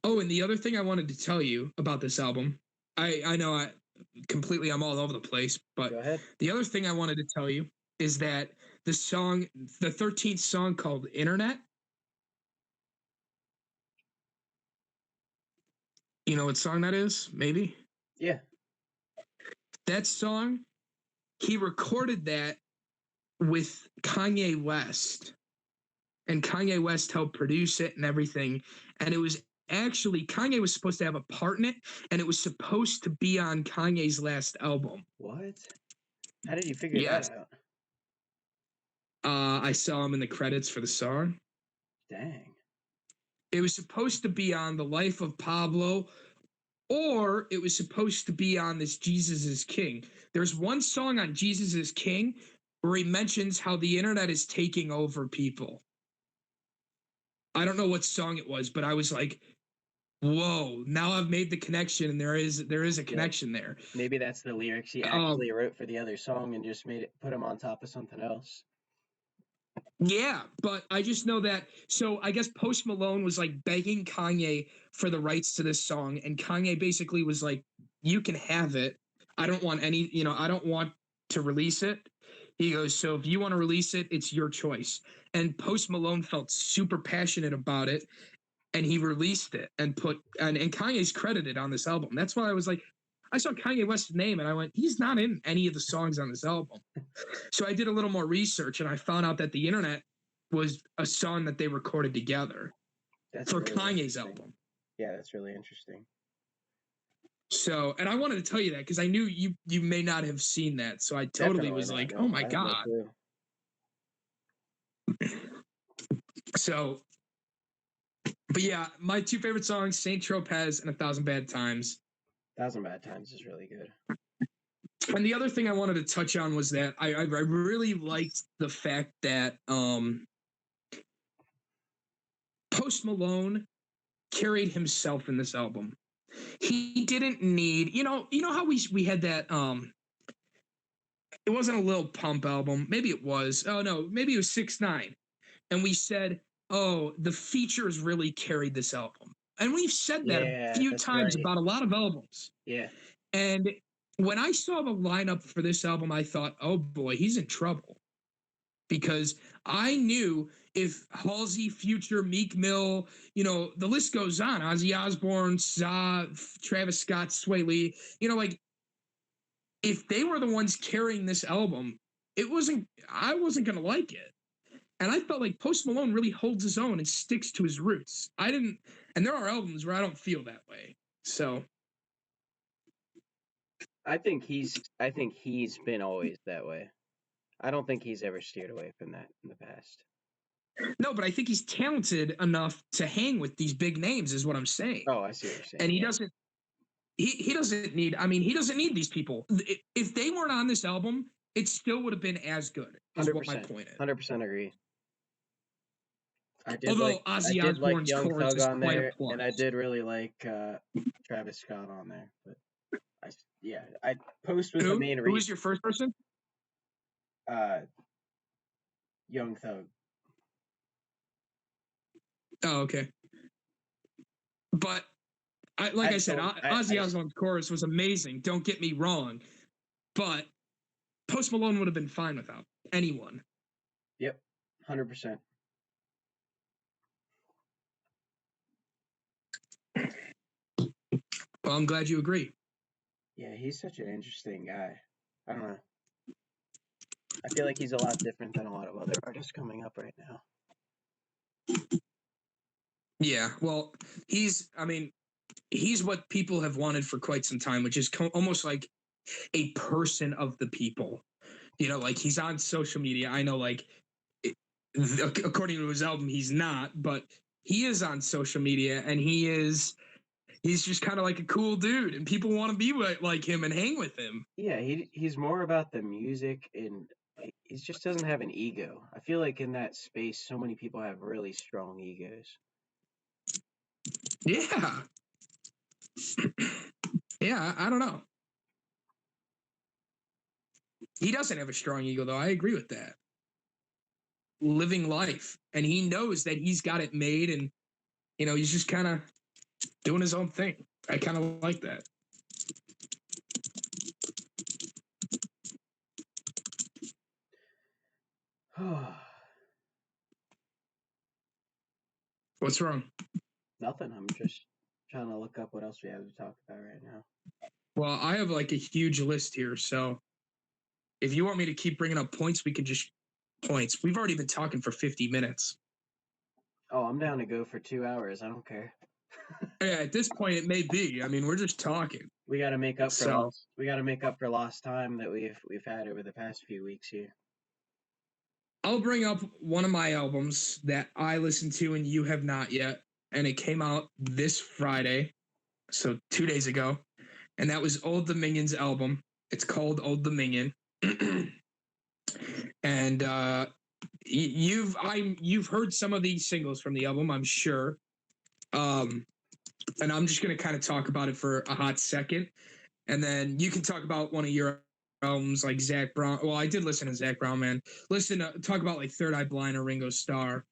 Oh, and the other thing I wanted to tell you about this album, I know I'm all over the place, but Go ahead. the other thing I wanted to tell you is that the 13th song called Internet, you know what song that is? Maybe. Yeah. That song, he recorded that with Kanye West. And Kanye West helped produce it and everything. And it was actually, Kanye was supposed to have a part in it, and it was supposed to be on Kanye's last album. What? How did you figure that Yes. out? I saw him in the credits for the song. Dang. It was supposed to be on The Life of Pablo, or it was supposed to be on this Jesus is King. There's one song on Jesus is King where he mentions how the internet is taking over people. I don't know what song it was, but I was like, whoa, now I've made the connection, and there is a connection there. Maybe that's the lyrics he actually wrote for the other song and just put them on top of something else. Yeah, but I just know that. So I guess Post Malone was like begging Kanye for the rights to this song, and Kanye basically was like, "You can have it. I don't want any. I don't want to release it." He goes, "So if you want to release it, it's your choice." And Post Malone felt super passionate about it, and he released it and and Kanye's credited on this album. That's why I was like, I saw Kanye West's name and I went, he's not in any of the songs on this album. So I did a little more research and I found out that The Internet was a song that they recorded together for really Kanye's album. Yeah, that's really interesting. So, and I wanted to tell you that because I knew you may not have seen that. So I totally was like, oh my God. So, but yeah, my two favorite songs, Saint Tropez and A Thousand Bad Times. 1,000 Bad Times is really good. And the other thing I wanted to touch on was that I really liked the fact that Post Malone carried himself in this album. He didn't need, you know how we had that it wasn't a Lil Pump album. Maybe it was. Oh no, maybe it was 6ix9ine. And we said, "Oh, the features really carried this album." And we've said that a few times about a lot of albums. Yeah. And when I saw the lineup for this album, I thought, "Oh boy, he's in trouble." Because I knew if Halsey, Future, Meek Mill, the list goes on, Ozzy Osbourne, Travis Scott, Sway Lee, like if they were the ones carrying this album, I wasn't going to like it. And I felt like Post Malone really holds his own and sticks to his roots. And there are albums where I don't feel that way. So I think he's been always that way. I don't think he's ever steered away from that in the past. No, but I think he's talented enough to hang with these big names, is what I'm saying. Oh, I see what you're saying. And he doesn't. He doesn't need. I mean, he doesn't need these people. If they weren't on this album, it still would have been as good. Is 100%, what my point is. 100% agree. Although Ozzy Osbourne's Young chorus Thug is on quite there, a plus. and I did really like Travis Scott on there. But I Post was the main reason. Who was your first person? Young Thug. Oh, okay. But I said, Ozzy Osbourne's chorus was amazing. Don't get me wrong, but Post Malone would have been fine without anyone. Yep, 100%. Well, I'm glad you agree. Yeah, he's such an interesting guy. I don't know. I feel like he's a lot different than a lot of other artists coming up right now. Yeah, well, he's what people have wanted for quite some time, which is almost like a person of the people. Like he's on social media. I know, like, according to his album, he's not, but he is on social media, and he's just kind of like a cool dude, and people want to be like him and hang with him. Yeah, he's more about the music, and he just doesn't have an ego. I feel like in that space, so many people have really strong egos. Yeah. Yeah, I don't know. He doesn't have a strong ego, though. I agree with that. Living life. And he knows that he's got it made, and, he's just kind of doing his own thing. I kind of like that. What's wrong? Nothing. I'm just trying to look up what else we have to talk about right now. Well, I have like a huge list here, so if you want me to keep bringing up points, we can just points. We've already been talking for 50 minutes. Oh, I'm down to go for 2 hours. I don't care. Yeah, at this point, it may be. I mean, we're just talking. We got to make up for So lost. We got to make up for lost time that we've had over the past few weeks here. I'll bring up one of my albums that I listened to and you have not yet, and it came out this Friday, so 2 days ago, and that was Old Dominion's album. It's called Old Dominion, and you've heard some of these singles from the album, I'm sure. And I'm just gonna kind of talk about it for a hot second, and then you can talk about one of your albums like Zach Brown. Well, I did listen to Zach Brown, man. Listen to talk about like Third Eye Blind or Ringo Starr.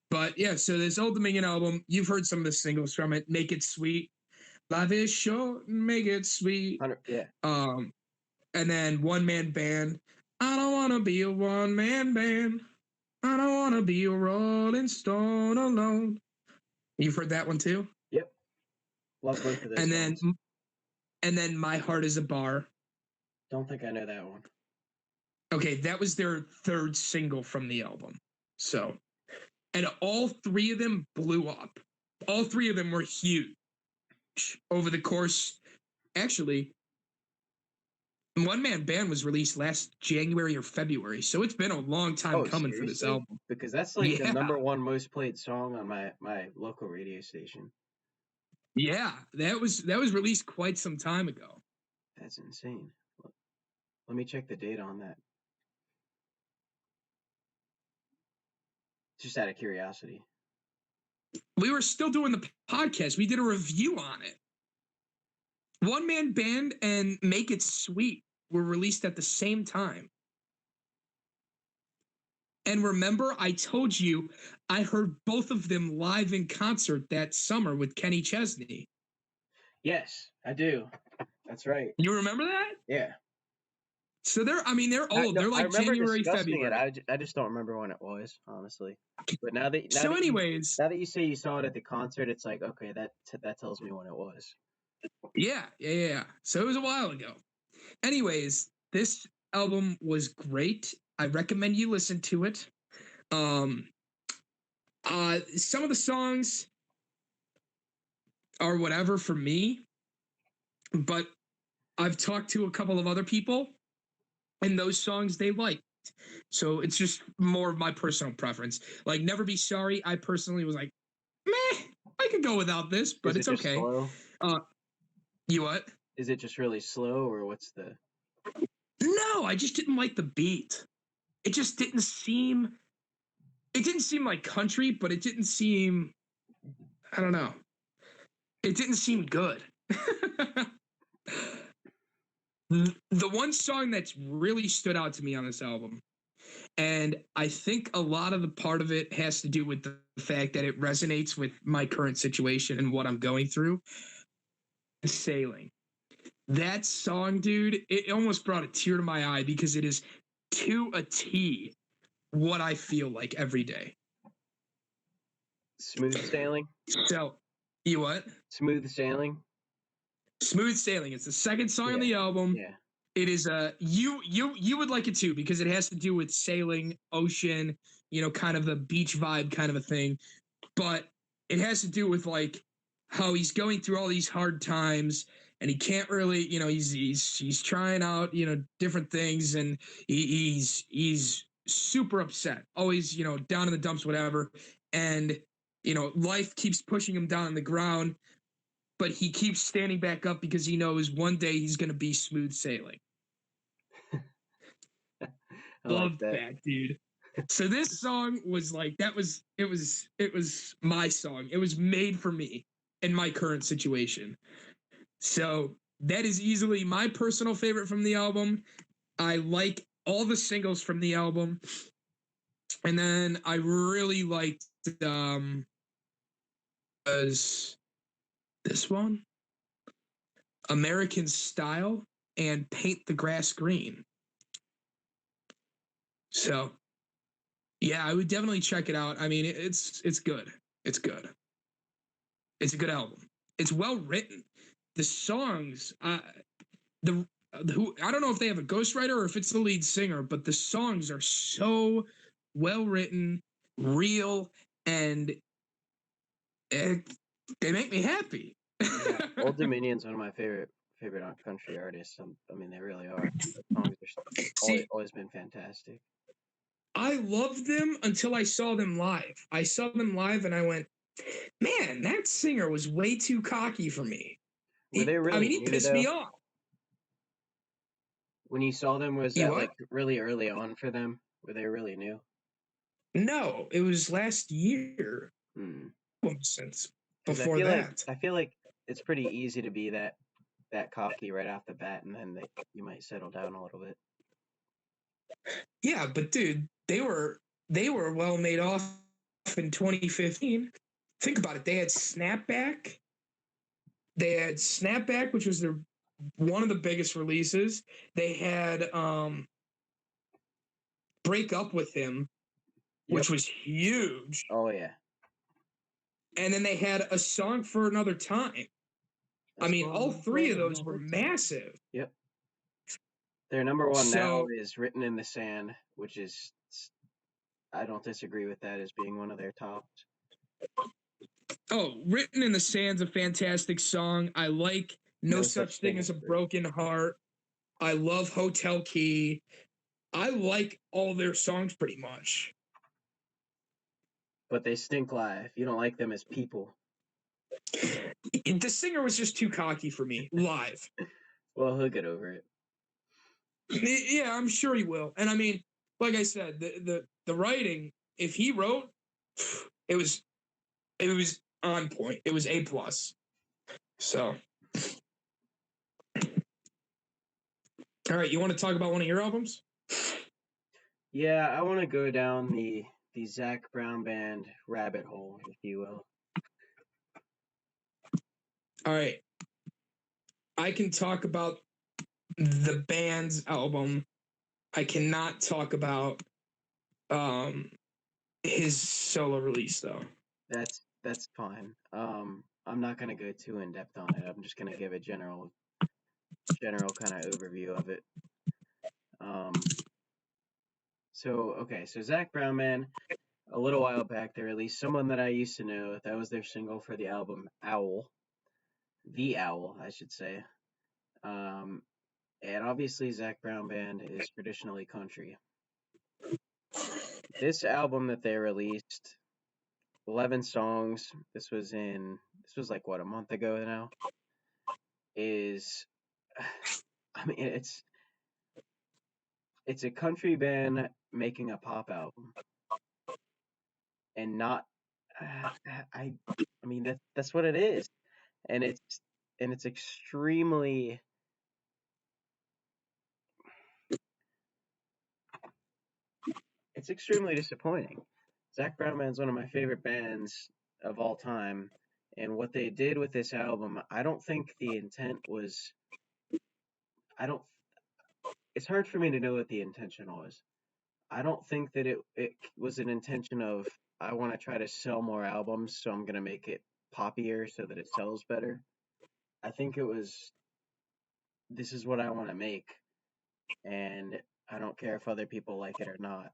But yeah, so this Old Dominion album, you've heard some of the singles from it. Make It Sweet, Life is Short, Make It Sweet. Yeah. And then One Man Band. I don't wanna be a one man band. I don't wanna be a Rolling Stone alone. You've heard that one too? Yep. Love both of those and songs. then and then My Heart is a Bar. Don't think I know that one. Okay, that was their third single from the album. So, and all three of them blew up. All three of them were huge over the course. Actually, One Man Band was released last January or February, so it's been a long time coming for this album. Because that's like the number one most played song on my local radio station. Yeah, that was released quite some time ago. That's insane. Let me check the date on that. Just out of curiosity. We were still doing the podcast. We did a review on it. One Man Band and Make It Sweet were released at the same time. And remember, I told you I heard both of them live in concert that summer with Kenny Chesney. Yes, I do. That's right. You remember that? Yeah. So they're old. They're like January, February. I just don't remember when it was, honestly. But now that you say you saw it at the concert, it's like, okay, that tells me when it was. Yeah. So it was a while ago. Anyways, this album was great. I recommend you listen to it. Some of the songs are whatever for me, but I've talked to a couple of other people, and those songs they liked. So it's just more of my personal preference. Like Never Be Sorry, I personally was like, meh, I could go without this, but it's okay. Slow? You what? Is it just really slow, or what's the? No, I just didn't like the beat. It just didn't seem. It didn't seem like country, but it didn't seem. I don't know. It didn't seem good. The one song that's really stood out to me on this album, and I think a lot of the part of it has to do with the fact that it resonates with my current situation and what I'm going through. Sailing. That song, dude, it almost brought a tear to my eye because it is to a T what I feel like every day. Smooth Sailing? So, you what? Smooth Sailing? Smooth Sailing. It's the second song on the album. Yeah. It is you would like it too because it has to do with sailing, ocean, kind of the beach vibe kind of a thing. But it has to do with like how he's going through all these hard times and he can't really, he's trying out, different things and he's super upset, always, down in the dumps, whatever. And, life keeps pushing him down on the ground, but he keeps standing back up because he knows one day he's going to be smooth sailing. Love that, dude. So this song was like, it was my song. It was made for me in my current situation. So that is easily my personal favorite from the album. I like all the singles from the album. And then I really liked was this one, American Style and Paint the Grass Green. So Yeah, I would definitely check it out. I mean, it's good. It's good. It's a good album. It's well written. The songs, the who I don't know if they have a ghostwriter or if it's the lead singer, but the songs are so well written, real, and it, they make me happy. Yeah, Old Dominion's one of my favorite country artists. I mean, they really are. The songs are See, always been fantastic. I loved them until I saw them live. I saw them live and I went, man, that singer was way too cocky for me. Were they I really mean, he new pissed me though? off. When you saw them, was You that what? like really early on for them? Were they really new? No, it was last year. Hmm. Since Because before that. I feel like it's pretty easy to be that cocky right off the bat, and then you might settle down a little bit. Yeah, but dude, they were well made off in 2015. Think about it. They had Snapback. They had Snapback, which was their one of the biggest releases. They had Break Up With Him, Yep. which was huge. Oh yeah. And then they had A Song for Another Time. I mean, all three of those were massive. Yep. Their number one now So, is Written in the Sand, which is I don't disagree with that as being one of their tops. Written in the Sand's a fantastic song. I like No Such Thing as a Broken Heart. I love Hotel Key. I like all their songs pretty much. But they stink live. You don't like them as people. The singer was just too cocky for me live. Well, he'll get over it. Yeah, I'm sure he will. And I mean, like I said, the writing, if he wrote, it was on point. It was A plus. So, all right, you want to talk about one of your albums? Yeah, I want to go down the Zach Brown Band rabbit hole, if you will. All right, I can talk about the band's album. I cannot talk about um his solo release though. That's fine. I'm not gonna go too in depth on it. I'm just gonna give a general kind of overview of it. Um, so Zach Brown Band, a little while back, they released Someone That I Used to Know. That was their single for the album Owl, the Owl, I should say. Um, and obviously Zach Brown Band is traditionally country. This album that they released, 11 songs. This was like what, a month ago now. Is I mean it's a country band making a pop album and not I mean that's what it is. And it's extremely disappointing. Zach Brown Band's one of my favorite bands of all time, and what they did with this album, I don't think the intent was. I don't. It's hard for me to know what the intention was. I don't think that it was an intention of I want to try to sell more albums, so I'm gonna make it poppier so that it sells better. I think it was this is what I want to make, and I don't care if other people like it or not.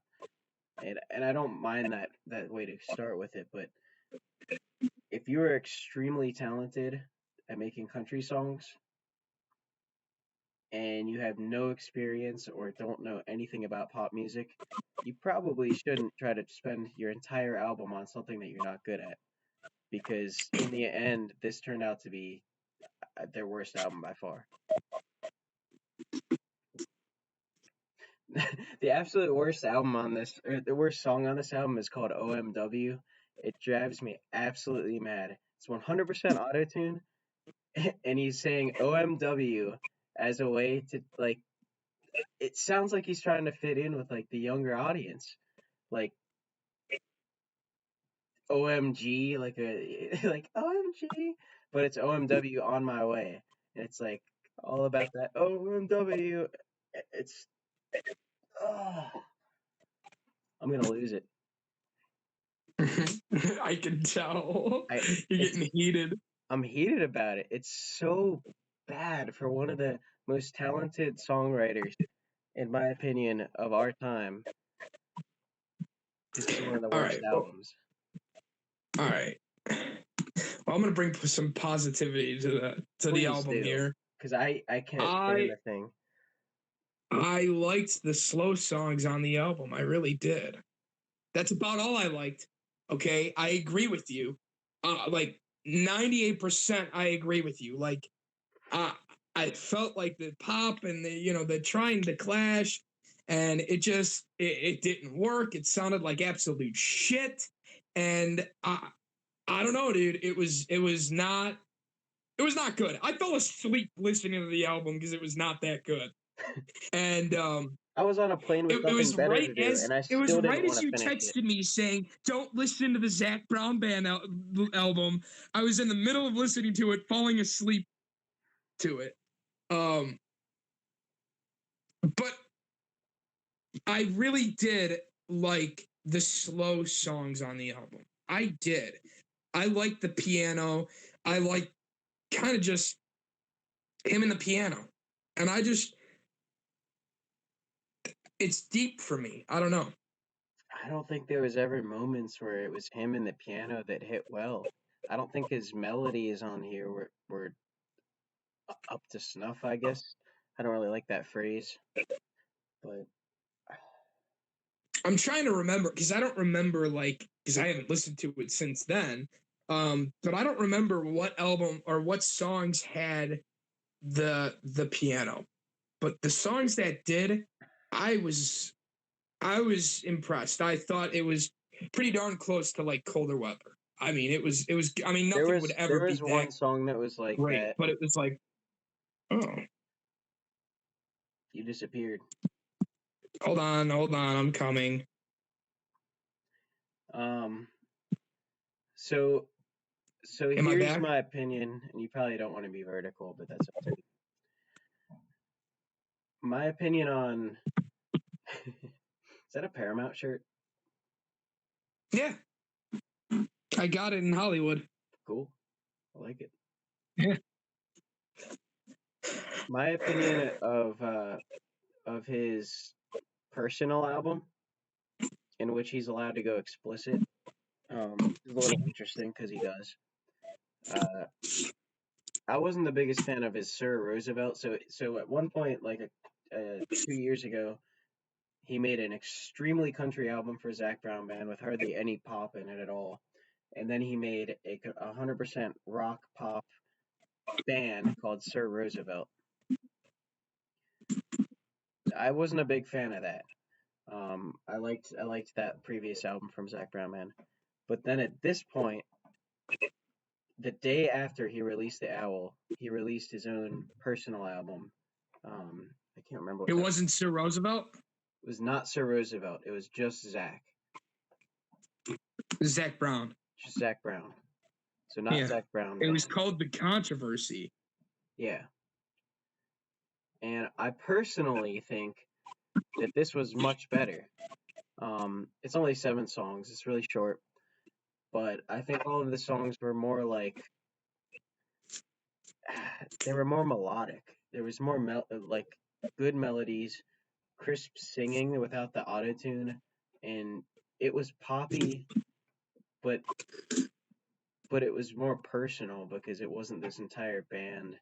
And I don't mind that way to start with it, but if you are extremely talented at making country songs and you have no experience or don't know anything about pop music, you probably shouldn't try to spend your entire album on something that you're not good at. Because in the end, this turned out to be their worst album by far. The absolute worst album on this, or the worst song on this album is called OMW. It drives me absolutely mad. It's 100% auto tune, and he's saying OMW as a way to like. It sounds like he's trying to fit in with like the younger audience, like OMG, like a like OMG, but it's OMW on my way, and it's like all about that OMW. It's oh, I'm gonna lose it. I can tell. I You're it's getting heated. I'm heated about it. It's so bad for one of the most talented songwriters, in my opinion, of our time. This is one of the All worst right. Well, albums. all right. Well, I'm gonna bring some positivity to the Please album do, here. because I can't stand I the thing. I liked the slow songs on the album. I really did. That's about all I liked. Okay, I agree with you. Like 98%, I agree with you. Like, uh, I felt like the pop and the trying to clash, and it didn't work. It sounded like absolute shit, and I don't know, dude. It was not good. I fell asleep listening to the album because it was not that good. And I was on a plane with it nothing was better right to do, as and I it was still didn't right want as to you finish it. texted me saying, "Don't listen to the Zach Brown Band album." I was in the middle of listening to it, falling asleep to it. Um, but I really did like the slow songs on the album. I did. I liked the piano. I like kind of just him and the piano. And it's deep for me. I don't know. I don't think there was ever moments where it was him and the piano that hit well. I don't think his melodies on here were up to snuff, I guess. I don't really like that phrase, but I'm trying to remember because I don't remember because I haven't listened to it since then. But I don't remember what album or what songs had the piano. But the songs that did, I was I was impressed. I thought it was pretty darn close to like colder weather. It was. I mean, there nothing would was ever there be was that one song that was like great, that. but it was like, oh, You disappeared. hold on, I'm coming. Um, so so Am I here's back? my opinion, and you probably don't want to be vertical, but that's up to you. My opinion on is that a Paramount shirt? Yeah, I got it in Hollywood. Cool. I like it. Yeah. My opinion of his personal album, in which he's allowed to go explicit, is a little interesting because he does. Uh, I wasn't the biggest fan of his Sir Roosevelt. So at one point, like 2 years ago, he made an extremely country album for Zach Brown Band with hardly any pop in it at all. And then he made a 100% rock pop band called Sir Roosevelt. I wasn't a big fan of that. I liked that previous album from Zach Brown Band. But then at this point, the day after he released the Owl, he released his own personal album. I can't remember what It that. wasn't Sir Roosevelt. It was not Sir Roosevelt. It was just Zach, Zach Brown. just Zach Brown. So not Yeah. Zach Brown It was Band. called The Controversy. Yeah. And I personally think that this was much better. It's only 7 songs. It's really short, but I think all of the songs were more like they were more melodic. There was more like good melodies, crisp singing without the auto tune, and it was poppy, but it was more personal because it wasn't this entire band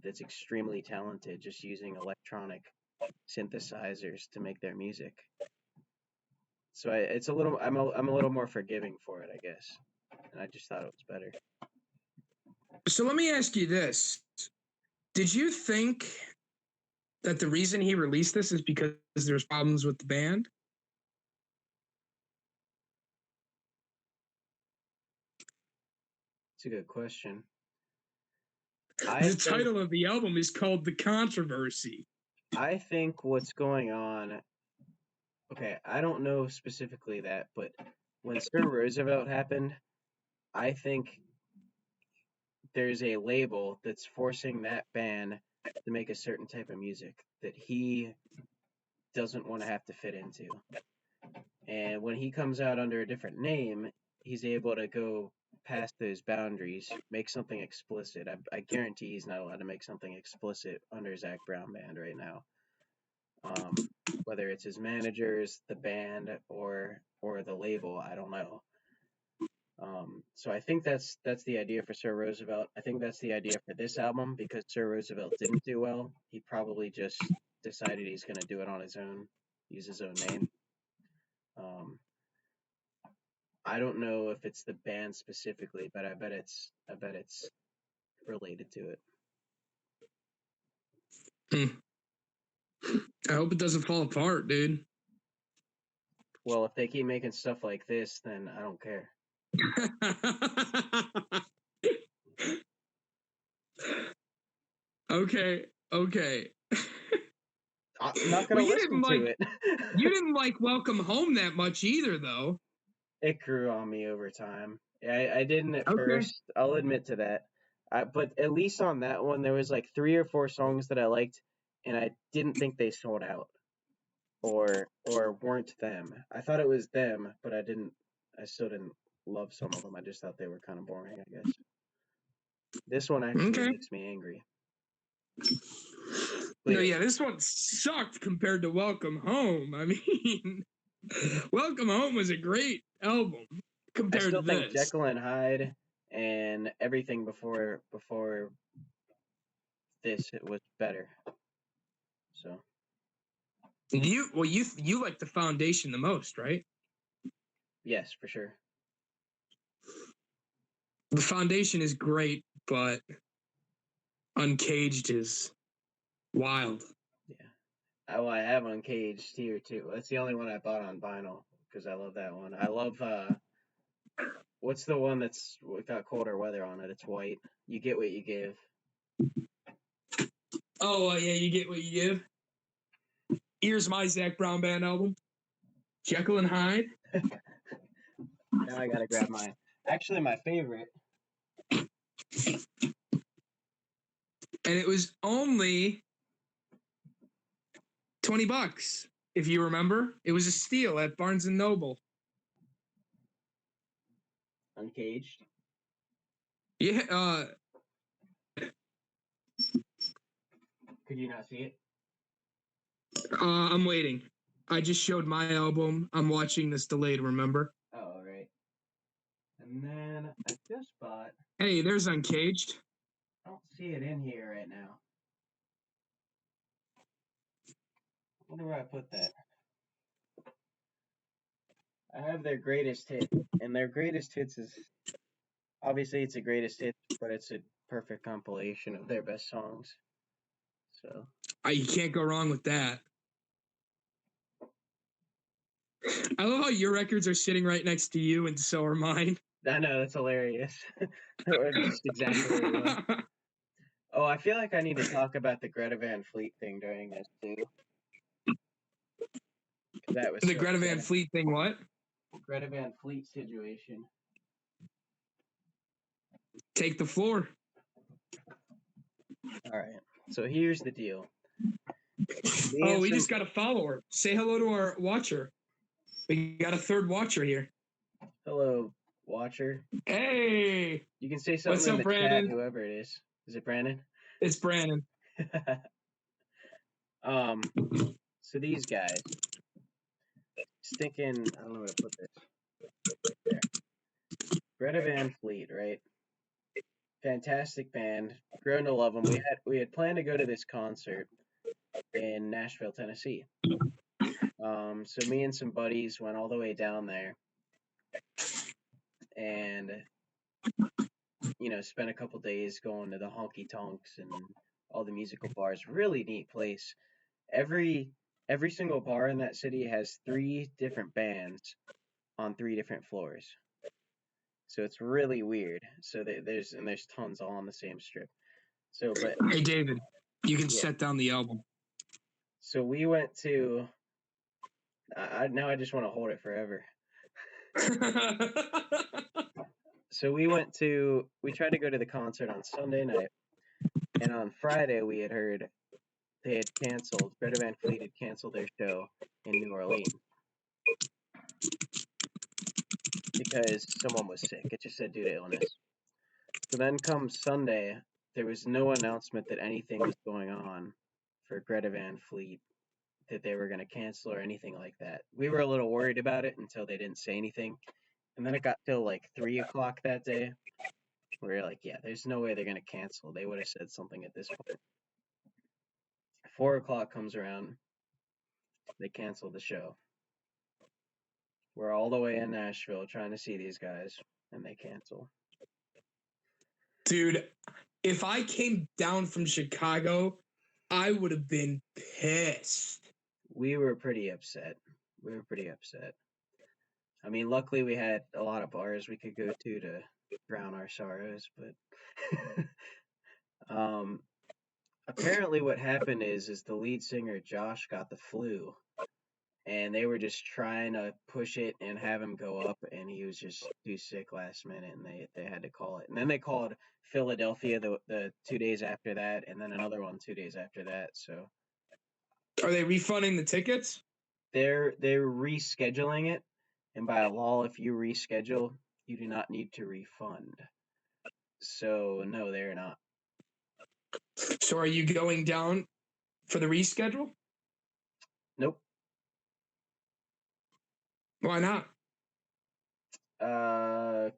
that's extremely talented just using electronic synthesizers to make their music. So it's a little I'm a little more forgiving for it, I guess. And I just thought it was better. So let me ask you this. Did you think that the reason he released this is because there's problems with the band? It's a good question. I The think title of the album is called The Controversy. what's going on. Okay, I don't know specifically that, but when Sir Roosevelt happened, I think there's a label that's forcing that band to make a certain type of music that he doesn't want to have to fit into. And when he comes out under a different name, he's able to go past those boundaries, make something explicit. I guarantee he's not allowed to make something explicit under Zach Brown Band right now. Whether it's his managers, the band, or the label, I don't know. So I think that's the idea for Sir Roosevelt. I think that's the idea for this album because Sir Roosevelt didn't do well. He probably just decided he's going to do it on his own, use his own name. Um, I don't know if it's the band specifically, but I bet it's related to it. I hope it doesn't fall apart, dude. Well, if they keep making stuff like this, then I don't care. Okay. I'm not gonna listen to it. You didn't like Welcome Home that much either, though. It grew on me over time. I didn't at first. I'll admit to that. But at least on that one, there was like 3 or 4 songs that I liked, and I didn't think they sold out, or weren't them. I thought it was them, but I didn't. I still didn't love some of them. I just thought they were kind of boring. I guess this one actually makes me angry. No, yeah, this one sucked compared to Welcome Home. I mean, Welcome Home was a great album compared to this. I still think Jekyll and Hyde and everything before this it was better. So you like the Foundation the most, right? Yes, for sure. The Foundation is great, but Uncaged is wild. Yeah. I have Uncaged here too. That's the only one I bought on vinyl because I love that one. I love what's the one that's got colder weather on it? It's white. You Get What You Give. Oh yeah, You Get What You Give. Here's my Zach Brown Band album, Jekyll and Hyde. Now I gotta grab mine. Actually, my favorite. And it was only $20, if you remember. It was a steal at Barnes and Noble. Uncaged. Yeah. Could you not see it? I'm waiting. I just showed my album. I'm watching this delayed, remember? Oh, all right. And then I just bought. Hey, there's Uncaged. I don't see it in here right now. I wonder where I put that. I have their greatest hit, and their greatest hits is obviously it's a greatest hits, but it's a perfect compilation of their best songs. So You can't go wrong with that. I love how your records are sitting right next to you, and so are mine. I know, that's hilarious. Just exactly where you are. Oh, I feel like I need to talk about the Greta Van Fleet thing during this too. That was the Greta Van Fleet thing. What? Greta Van Fleet situation. Take the floor. All right. So here's the deal. We just got a follower. Say hello to our watcher. We got a third watcher here. Hello, watcher. Hey. You can say something in the Brandon? Chat, whoever it is. Is it Brandon? It's Brandon. So these guys. Stinking, I don't know where to put this. There. Greta Van Fleet, right? Fantastic band. Grown to love them. We had planned to go to this concert in Nashville, Tennessee. So me and some buddies went all the way down there and spent a couple days going to the honky tonks and all the musical bars. Really neat place. Every single bar in that city has 3 different bands on 3 different floors. So it's really weird. So there's tons all on the same strip. So, but hey David, you can set down the album. So we went to. Now I just want to hold it forever. So we tried to go to the concert on Sunday night, and on Friday we had heard they had canceled. Greta Van Fleet had canceled their show in New Orleans. because someone was sick. It just said due to illness. So then comes Sunday, there was no announcement that anything was going on for Greta Van Fleet, that they were going to cancel or anything like that. We were a little worried about it until they didn't say anything. And then it got till like 3 o'clock that day. We were like, yeah, there's no way they're going to cancel. They would have said something at this point. 4 o'clock comes around. They cancel the show. We're all the way in Nashville trying to see these guys, and they cancel. Dude, if I came down from Chicago, I would have been pissed. We were pretty upset. I mean, luckily we had a lot of bars we could go to drown our sorrows, but apparently what happened is the lead singer Josh got the flu, and they were just trying to push it and have him go up, and he was just too sick last minute, and they had to call it. And then they called Philadelphia the 2 days after that, and then another one 2 days after that. So Are they refunding the tickets? they're rescheduling it, and by law, if you reschedule, you do not need to refund. So no, they're not. So are you going down for the reschedule? Nope. Why not?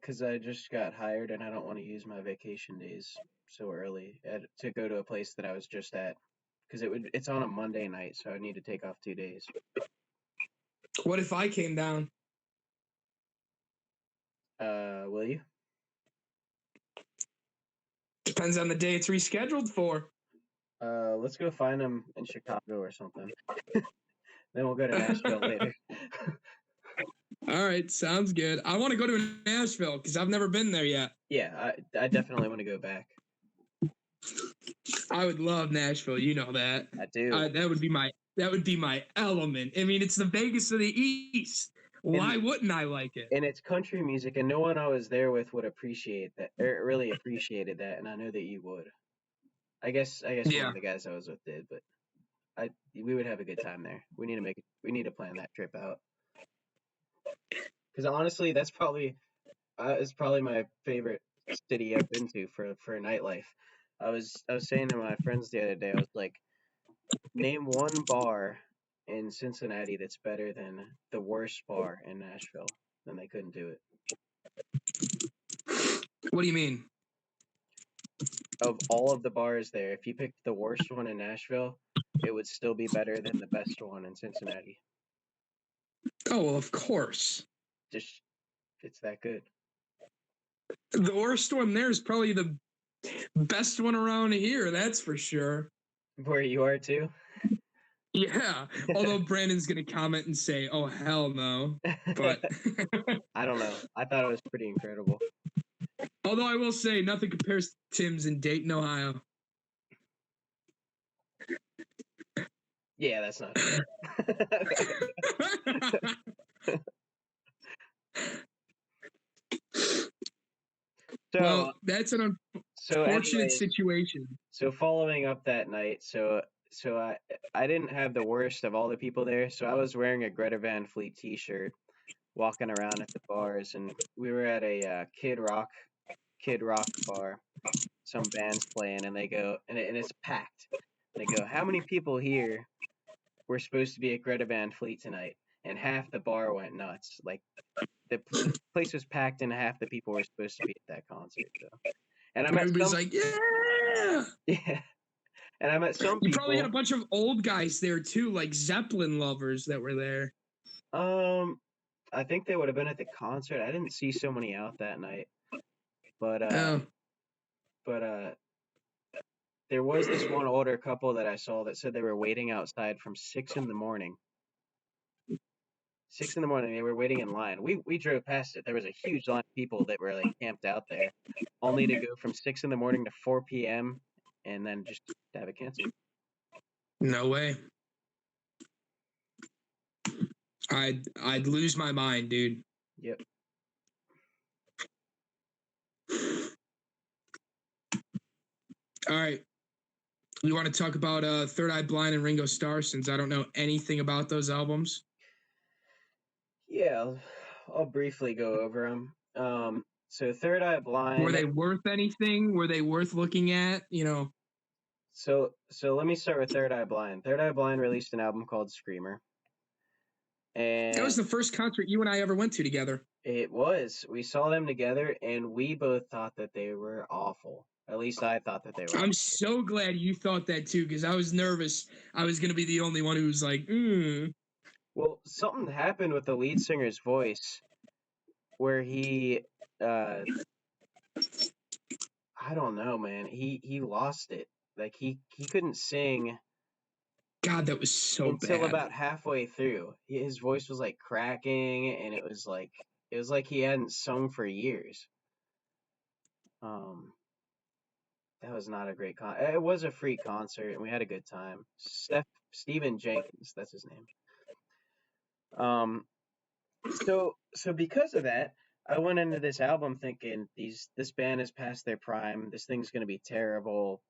Cause I just got hired and I don't want to use my vacation days so early to go to a place that I was just at. Cause it's on a Monday night, so I need to take off 2 days. What if I came down? Will you? Depends on the day it's rescheduled for. Let's go find them in Chicago or something. Then we'll go to Nashville later. All right, sounds good. I want to go to Nashville because I've never been there yet. Yeah, I definitely want to go back. I would love Nashville. You know that. I do. That would be my element. I mean, it's the Vegas of the East. Why wouldn't I like it? And it's country music, and no one I was there with would appreciate that, or really appreciated that, and I know that you would. I guess one of the guys I was with did, but we would have a good time there. We need to plan that trip out. Because honestly, that's probably my favorite city I've been to for nightlife. I was saying to my friends the other day, I was like, name one bar in Cincinnati that's better than the worst bar in Nashville. And they couldn't do it. What do you mean? Of all of the bars there, if you picked the worst one in Nashville, it would still be better than the best one in Cincinnati. Oh, well, of course. Just, it's that good. The worst one there is probably the best one around here, that's for sure. Where you are too? Yeah, although Brandon's going to comment and say, oh, hell no. But I don't know. I thought it was pretty incredible. Although I will say, nothing compares to Tim's in Dayton, Ohio. Yeah, that's not true. Well, that's an unfortunate situation. So following up that night, so I didn't have the worst of all the people there, so I was wearing a Greta Van Fleet t-shirt, walking around at the bars, and we were at a Kid Rock bar. Some band's playing, and they go, and it's packed. They go, how many people here were supposed to be at Greta Van Fleet tonight? And half the bar went nuts. Like, the place was packed, and half the people were supposed to be at that concert. So. And everybody's like, yeah. Yeah. And I met some people. You probably had a bunch of old guys there, too, like Zeppelin lovers that were there. I think they would have been at the concert. I didn't see so many out that night. But there was this one older couple that I saw that said they were waiting outside from 6 in the morning. 6 in the morning, they were waiting in line. We drove past it. There was a huge line of people that were like camped out there, only to go from 6 in the morning to 4 p.m. and then just have it canceled. No way. I'd lose my mind, dude. Yep. All right. You want to talk about Third Eye Blind and Ringo Starr, since I don't know anything about those albums? Yeah, I'll briefly go over them. So Third Eye Were Blind. they worth anything? Were they worth looking at? So let me start with Third Eye Blind. Third Eye Blind released an album called Screamer, That was and the first concert you and I ever went to together. we saw them together, and we both thought that they were awful. At least I thought that they were I'm awful. so glad you thought that too, because I was nervous I was going to be the only one who was like, Well, something happened with the lead singer's voice where he, uh, I don't know, man. He lost it. Like he couldn't sing God, that was so until bad. about halfway through. His voice was like cracking, and it was like he hadn't sung for years. Um, that was not a great It was a free concert, and we had a good time. Stephen Jenkins, that's his name. So because of that, I went into this album thinking this band is past their prime. This thing's gonna be terrible.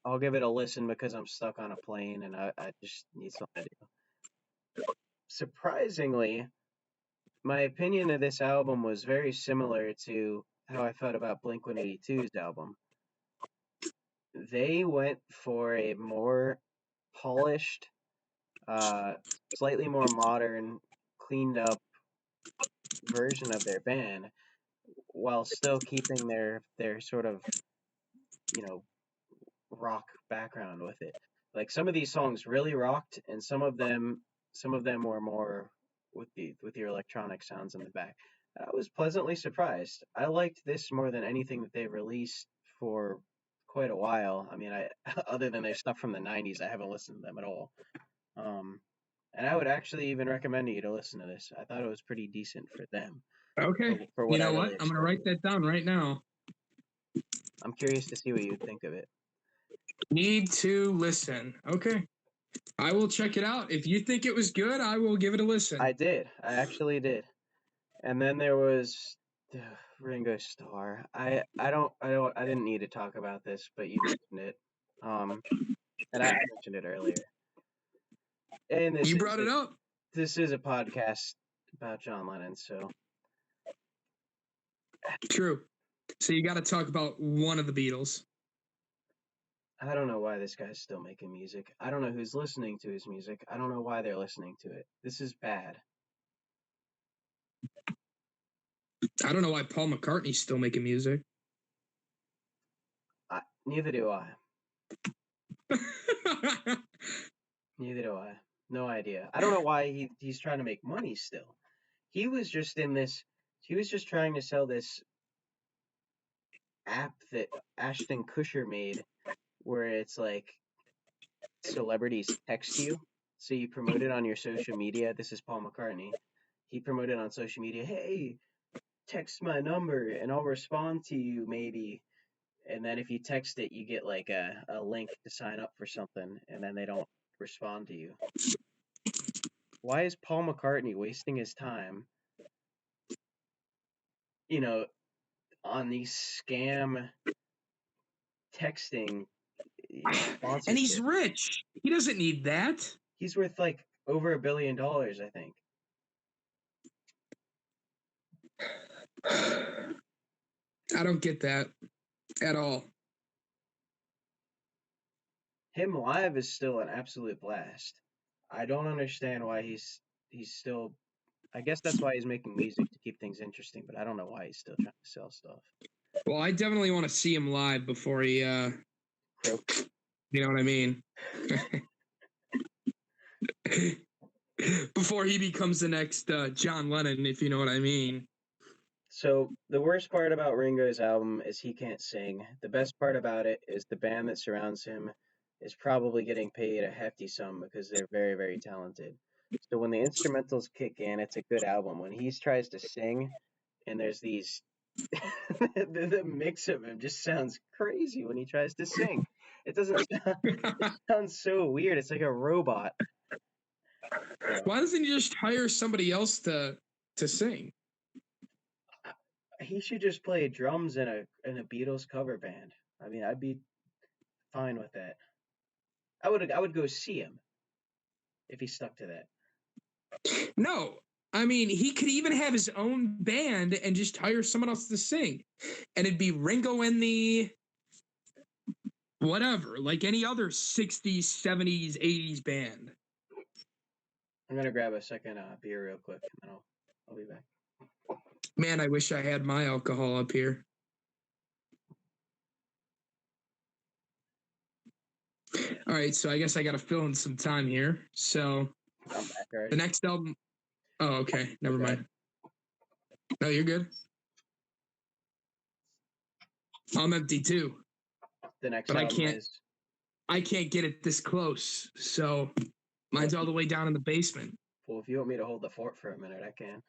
I'll give it a listen because I'm stuck on a plane and I just need something to do. Surprisingly, my opinion of this album was very similar to how I felt about Blink 182's album. They went for a more polished, uh, slightly more modern, cleaned up version of their band while still keeping their sort of, you know, rock background with it. Like some of these songs really rocked, and some of them were more with your electronic sounds in the back. I was pleasantly surprised. I liked this more than anything that they released for quite a while. I mean, I other than their stuff from the '90s, I haven't listened to them at all. Um, and I would actually even recommend you to listen to this. I thought it was pretty decent for them, Okay. for You what I know what? really I'm going to write expected. that down right now. I'm curious to see what you'd think of it. Need to listen. Okay. I will check it out. If you think it was good, I will give it a listen. I did. I actually did. And then there was Ringo Starr. I didn't need to talk about this, but you mentioned it. Um, and I mentioned it earlier. And You brought it up. this is a podcast about John Lennon, so True. So you got to talk about one of the Beatles. I don't know why this guy's still making music. I don't know who's listening to his music. I don't know why they're listening to it. This is bad. I don't know why Paul McCartney's still making music. Neither do I. Neither do I. No idea. I don't know why he's trying to make money still. He was just in this. He was just trying to sell this app that Ashton Kutcher made, where it's like celebrities text you, so you promote it on your social media. This is Paul McCartney. He promoted on social media. Hey, text my number and I'll respond to you maybe. And then if you text it, you get like a link to sign up for something, and then they don't respond to you. Why is Paul McCartney wasting his time, you know, on these scam texting, And he's sponsorship? rich. He doesn't need that. He's worth like over $1 billion, I think. I don't get that at all. Him live is still an absolute blast. I don't understand why he's still. I guess that's why he's making music to keep things interesting, but I don't know why he's still trying to sell stuff. Well, I definitely want to see him live before he Croak. you know what I mean? Before he becomes the next John Lennon, if you know what I mean. So the worst part about Ringo's album is he can't sing. The best part about it is the band that surrounds him is probably getting paid a hefty sum because they're very, very talented. So when the instrumentals kick in, it's a good album. When he tries to sing and there's these the mix of him just sounds crazy when he tries to sing. It doesn't sound, it sounds so weird. It's like a robot. So, Why doesn't he just hire somebody else to sing? he should just play drums in a Beatles cover band. I mean, I'd be fine with that. I would go see him if he stuck to that. No, I mean, he could even have his own band and just hire someone else to sing. And it'd be Ringo and the whatever, like any other 60s, 70s, 80s band. I'm gonna grab a second beer real quick, and then I'll be back. Man, I wish I had my alcohol up here. All right, so I guess I got to fill in some time here. So I'm back already. the next album. Oh, okay. Never mind. No, you're good. I'm empty too. The next but album is. I can't get it this close. So mine's all the way down in the basement. Well, if you want me to hold the fort for a minute, I can.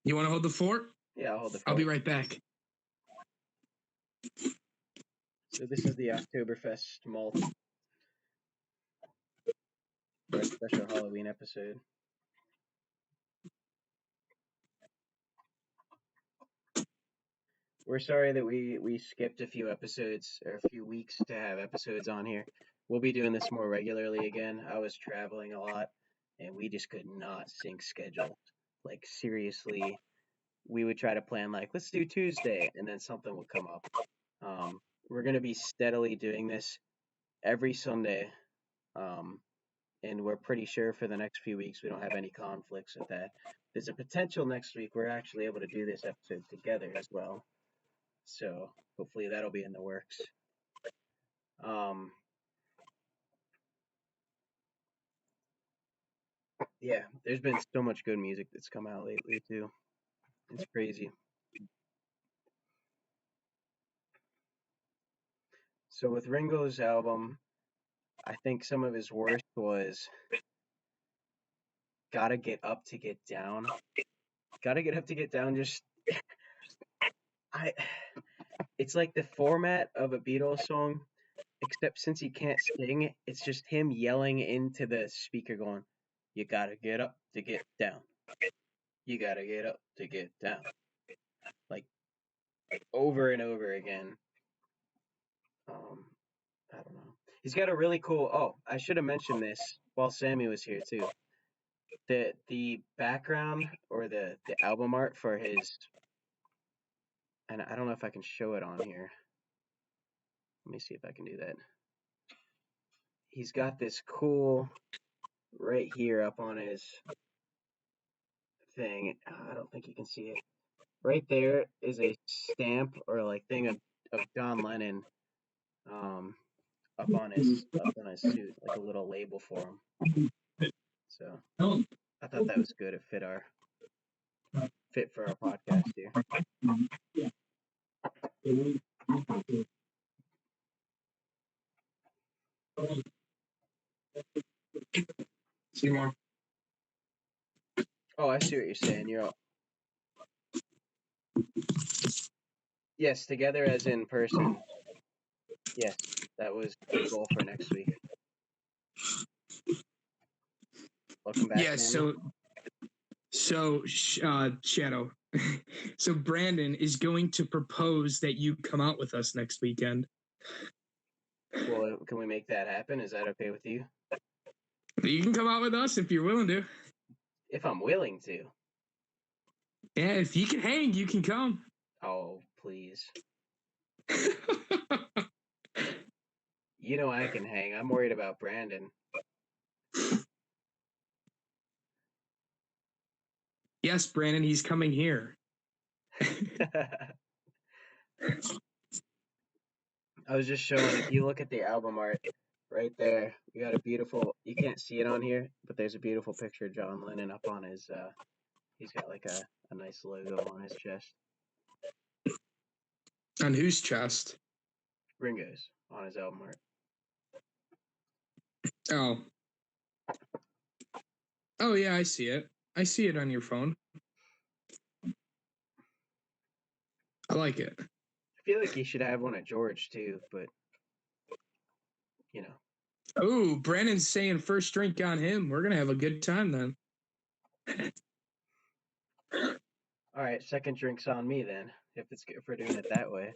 You want to hold the fort? Yeah, I'll hold the fort. I'll be right back. So this is the Oktoberfest malt for a special Halloween episode. We're sorry that we skipped a few episodes or a few weeks to have episodes on here. We'll be doing this more regularly again. I was traveling a lot, and we just could not sync schedules. Like, seriously, we would try to plan, like, let's do Tuesday, and then something would come up. We're going to be steadily doing this every Sunday, and we're pretty sure for the next few weeks we don't have any conflicts with that. There's a potential next week we're actually able to do this episode together as well. So hopefully that'll be in the works. Yeah, there's been so much good music that's come out lately too. It's crazy. So with Ringo's album, I think some of his worst was Gotta Get Up to Get Down. Gotta Get Up to Get Down just it's like the format of a Beatles song, except since he can't sing, it's just him yelling into the speaker going, you gotta get up to get down. You gotta get up to get down. Like over and over again. I don't know. He's got a really cool. Oh, I should have mentioned this while Sammy was here too. The background or the album art for his, and I don't know if I can show it on here. Let me see if I can do that. He's got this cool right here up on his thing. I don't think you can see it. Right there is a stamp or like thing of John Lennon up on his suit, like a little label for him. So I thought that was good. It fit for our podcast here. Seymour. Oh, I see what you're saying. You're all... Yes, together as in person. Yes, that was the goal for next week. Welcome back. Yeah, Sammy. Shadow. So Brandon is going to propose that you come out with us next weekend. Well, can we make that happen? Is that okay with you? You can come out with us if you're willing to. If I'm willing to. Yeah, if you can hang, you can come. Oh, please. You know I can hang. I'm worried about Brandon. Yes, Brandon, he's coming here. I was just showing, if you look at the album art right there, we got a beautiful, you can't see it on here, but there's a beautiful picture of John Lennon up on his, he's got like a nice logo on his chest. On whose chest? Ringo's on his album art. Oh. Oh, yeah, I see it. I see it on your phone. I like it. I feel like you should have one at George too, but you know. Oh, Brandon's saying first drink on him. We're gonna have a good time then. All right, second drink's on me then. If we're doing it that way.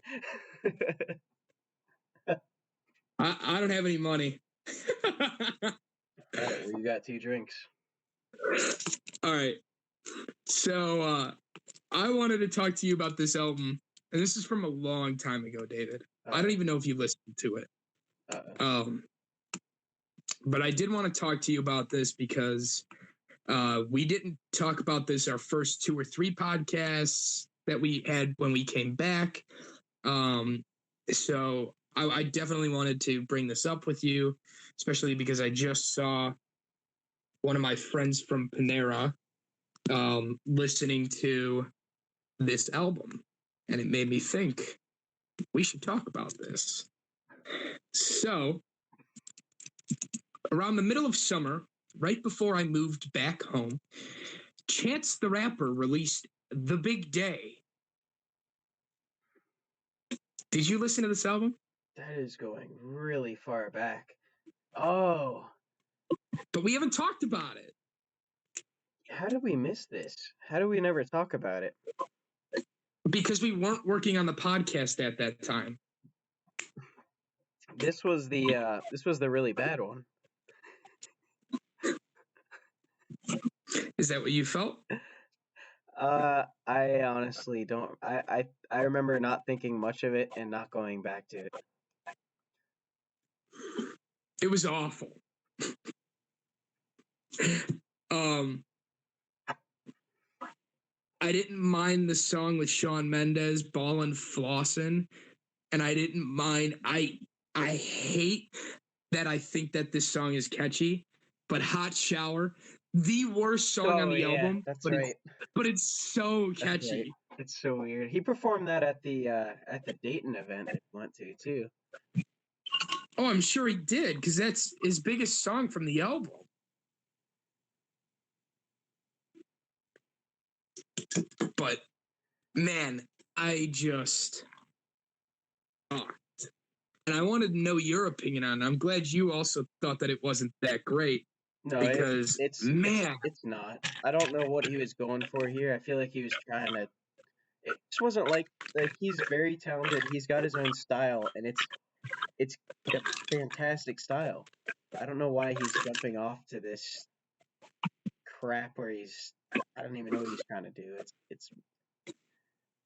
I don't have any money. All right, well, you got 2 drinks. All right. So I wanted to talk to you about this album, and this is from a long time ago, David. I don't even know if you listened to it. Um, but I did want to talk to you about this because we didn't talk about this our first 2 or 3 podcasts that we had when we came back. So I definitely wanted to bring this up with you, especially because I just saw one of my friends from Panera listening to this album, and it made me think we should talk about this. So, around the middle of summer, right before I moved back home, Chance the Rapper released The Big Day. Did you listen to this album? That is going really far back. Oh, But we haven't talked about it. how did we miss this? How do we never talk about it? Because we weren't working on the podcast at that time. This was the really bad one. Is that what you felt? I honestly don't. I remember not thinking much of it and not going back to it. It was awful. I didn't mind the song with Shawn Mendes, Ballin' Flossin', and I didn't mind. I hate that I think that this song is catchy, but Hot Shower, the worst song on Oh the yeah, album, that's but right. it's so That's right. catchy. It's so weird. He performed that at the Dayton event that he went to too. Oh, I'm sure he did, because that's his biggest song from the album. But man, I just and I wanted to know your opinion on it. I'm glad you also thought that it wasn't that great No, because man, it's not. I don't know what he was going for here. I feel like he was trying to. It just wasn't like he's very talented. He's got his own style, and it's a fantastic style. I don't know why he's jumping off to this crap where he's. I don't even know what he's trying to do. It's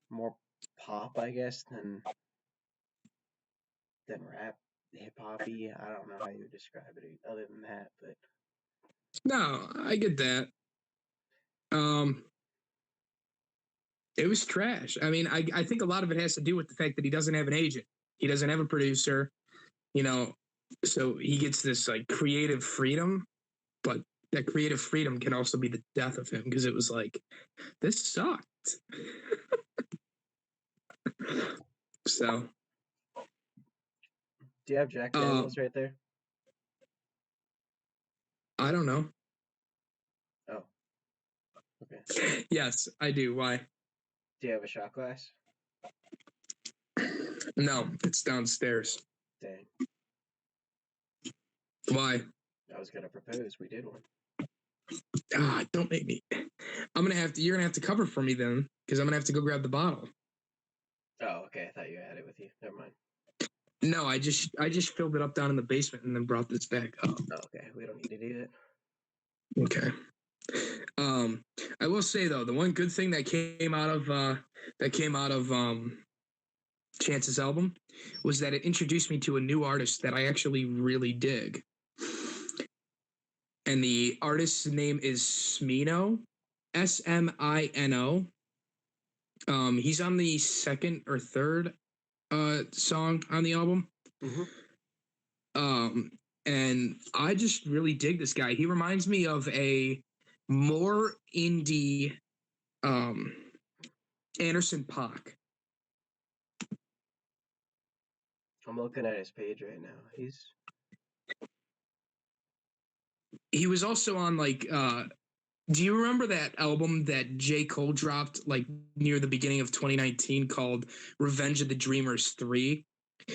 more pop, I guess, than rap, hip hoppy. I don't know how you would describe it other than that, but no, I get that. Um, it was trash. I mean, I think a lot of it has to do with the fact that he doesn't have an agent. He doesn't have a producer, you know, so he gets this like creative freedom, but that creative freedom can also be the death of him because it was like, this sucked. So, do you have Jack Daniels right there? I don't know. Oh, okay. Yes, I do. Why? Do you have a shot glass? No, it's downstairs. Dang. Why? I was gonna propose. We did one. Don't make me. You're gonna have to cover for me then, because I'm gonna have to go grab the bottle. Oh, okay. I thought you had it with you. Never mind. No, I just filled it up down in the basement and then brought this back up. Oh, okay. We don't need to do that. Okay. I will say though, the one good thing that came out of Chance's album was that it introduced me to a new artist that I actually really dig. And the artist's name is Smino, Smino. He's on the second or third song on the album. Mm-hmm. And I just really dig this guy. He reminds me of a more indie Anderson .Paak. I'm looking at his page right now. He was also on like do you remember that album that J. Cole dropped like near the beginning of 2019 called Revenge of the Dreamers 3?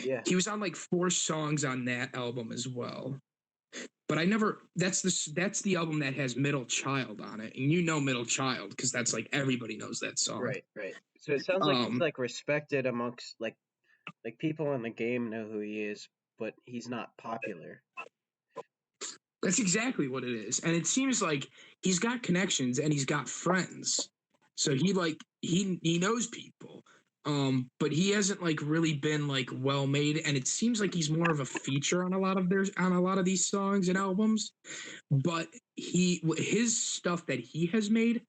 Yeah. He was on like 4 songs on that album as well. But that's the album that has Middle Child on it. And you know Middle Child because that's like everybody knows that song. Right, right. So it sounds like he's like respected amongst like people in the game know who he is, but he's not popular. That's exactly what it is. And it seems like he's got connections and he's got friends. So he knows people. But he hasn't like really been like well made, and it seems like he's more of a feature on a lot of these songs and albums. But his stuff that he has made,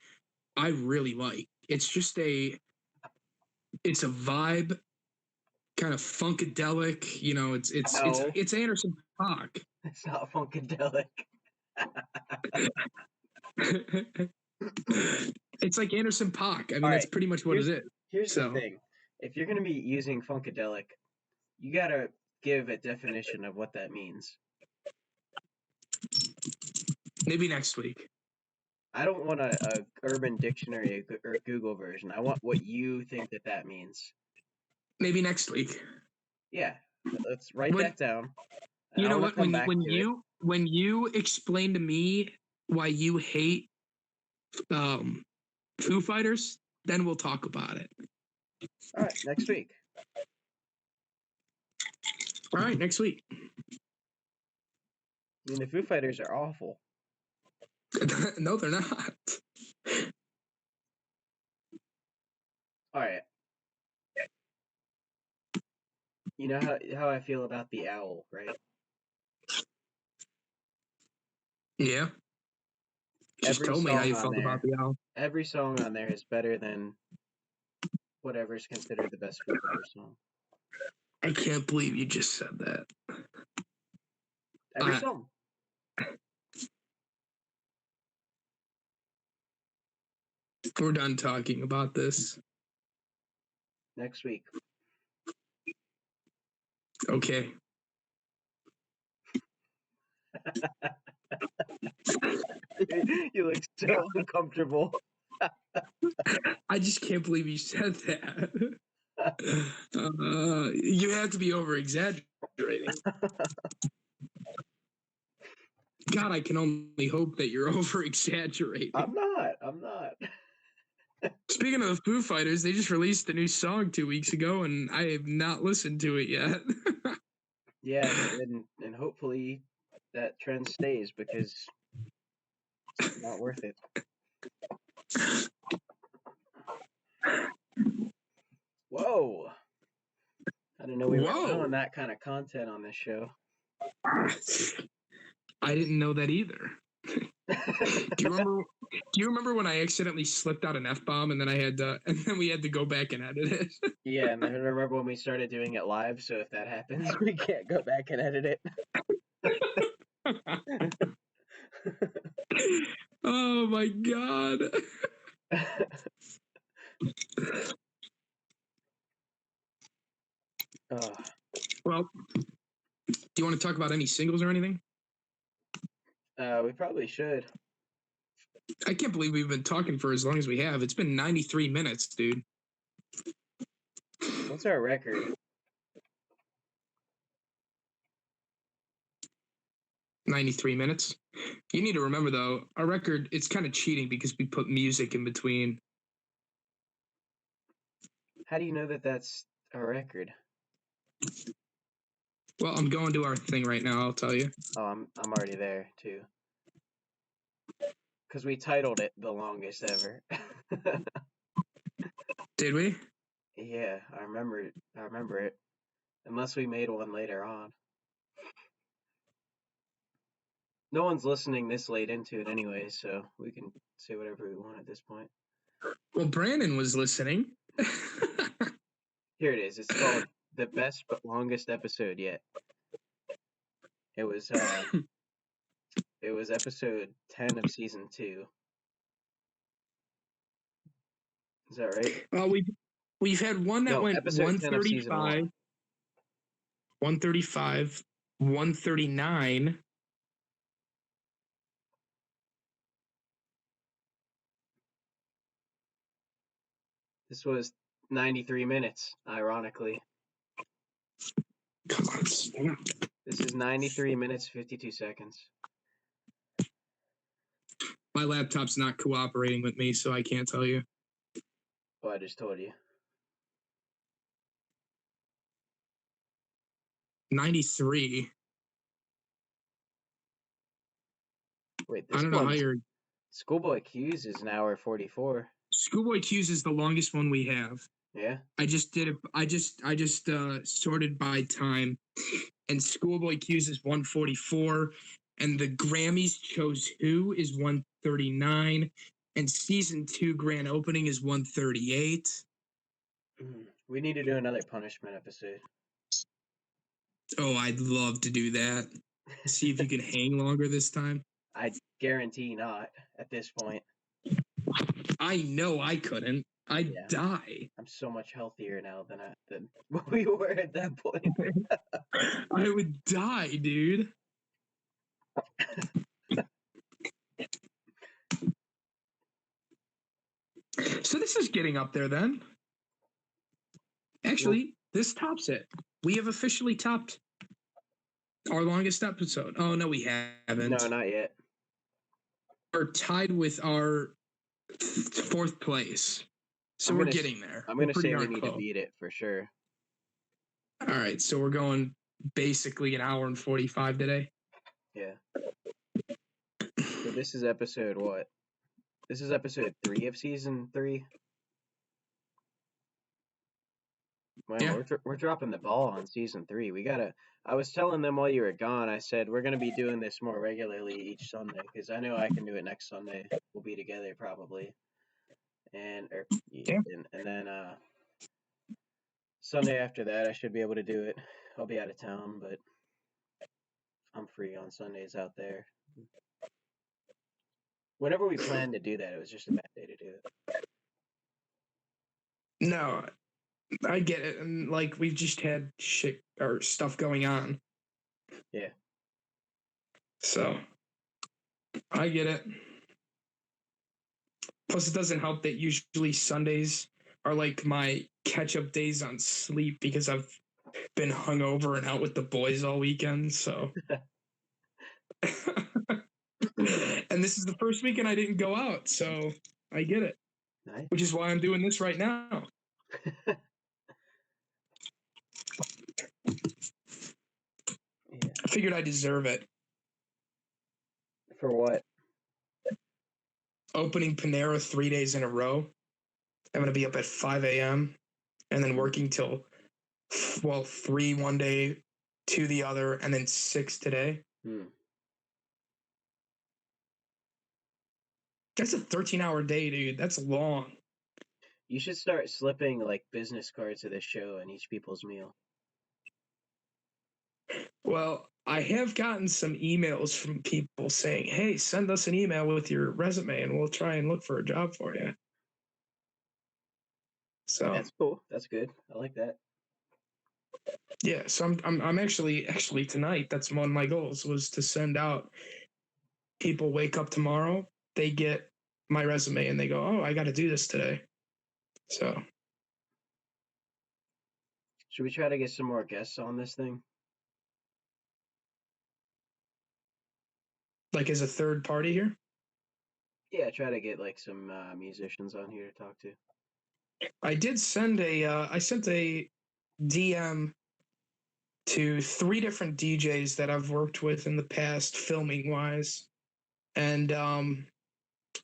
I really like. It's a vibe, kind of funkadelic. You know, No, it's Anderson Paak. it's not funkadelic. It's like Anderson Paak. I All mean, that's right, pretty much what it here's is. here's the So thing. If you're gonna be using funkadelic, you gotta give a definition of what that means. maybe next week. I don't want a Urban Dictionary or Google version. I want what you think that means. Maybe next week. Yeah, let's write When that down, and you I know want to what come back to it. when you explain to me why you hate um, Foo Fighters, then we'll talk about it. All right, next week. All right, next week. I mean, the Foo Fighters are awful. No, they're not. All right. You know how I feel about the owl, right? Yeah, just Every told me how song you on felt about there, the album. every song on there is better than whatever is considered the best Foo Fighters song. I can't believe you just said that. Every song. We're done talking about this. Next week. Okay. You look so uncomfortable. I just can't believe you said that. You have to be over exaggerating. God, I can only hope that you're over exaggerating. I'm not. I'm not. Speaking of the Foo Fighters, they just released a new song 2 weeks ago, and I have not listened to it yet. Yeah, and hopefully that trend stays because it's not worth it. Whoa. I didn't know we were allowing Whoa. that kind of content on this show. I didn't know that either. Do you remember when I accidentally slipped out an F-bomb and then and then we had to go back and edit it? Yeah, and I remember when we started doing it live, so if that happens, we can't go back and edit it. Oh my god. Oh, Well, do you want to talk about any singles or anything? we probably should. I can't believe we've been talking for as long as we have. It's been 93 minutes, dude. What's our record? 93 minutes. You need to remember though, our record, it's kind of cheating because we put music in between. How do you know that that's our record? Well, I'm going to our thing right now, I'll tell you. Oh, I'm already there too. Because we titled it "The Longest Ever." Did we? Yeah, I remember it. I remember it. Unless we made one later on. No one's listening this late into it anyway, so we can say whatever we want at this point. Well, Brandon was listening. Here it is. It's called "The Best But Longest Episode Yet." It was episode 10 of season 2. Is that right? Well, we've had one that No, went episode 10 of season 1. 135, 139. This was 93 minutes, ironically. Come on, Sam. This is 93 minutes, 52 seconds. My laptop's not cooperating with me, so I can't tell you. Oh, I just told you. 93. Wait, I this don't know how one's your Schoolboy Q's is an hour 44. Schoolboy Q's is the longest one we have. Yeah. I just did it. I just sorted by time, and Schoolboy Q's is 144, and the Grammys chose who is 139, and season 2 grand opening is 138. We need to do another punishment episode. Oh, I'd love to do that. See if you can hang longer this time. I guarantee not at this point. I know I couldn't. I'd Yeah. die. I'm so much healthier now than we were at that point. I would die, dude. So this is getting up there then. Actually, this tops it. We have officially topped our longest episode. Oh, no, we haven't. No, not yet. We're tied with our 4th place. So we're getting there. I'm going to say we need to beat it for sure. All right, so we're going basically an hour and 45 today. Yeah. So this is episode what? This is episode 3 of season 3. Well, Yeah. we're dropping the ball on season 3. We gotta. I was telling them while you were gone. I said we're gonna be doing this more regularly each Sunday because I know I can do it next Sunday. We'll be together probably, and then Sunday after that I should be able to do it. I'll be out of town, but I'm free on Sundays out there. Whenever we planned to do that, it was just a bad day to do it. No, I get it. And like we've just had shit or stuff going on. Yeah. So I get it. Plus, it doesn't help that usually Sundays are like my catch-up days on sleep because I've been hungover and out with the boys all weekend. So, and this is the first weekend I didn't go out, so I get it. Nice. Which is why I'm doing this right now. Yeah. I figured I deserve it. For what? Opening Panera 3 days in a row. I'm going to be up at 5 a.m. and then working till, 3 one day, 2 the other, and then 6 today. That's a 13-hour day, dude. That's long. You should start slipping like business cards of this show in each people's meal. Well, I have gotten some emails from people saying, hey, send us an email with your resume and we'll try and look for a job for you. So that's cool. That's good. I like that. Yeah, so I'm actually tonight, that's one of my goals was to send out people wake up tomorrow, they get my resume and they go, oh, I got to do this today. So should we try to get some more guests on this thing? Like as a third party here? Yeah, try to get like some musicians on here to talk to. I did send I sent a DM to 3 different DJs that I've worked with in the past, filming wise, and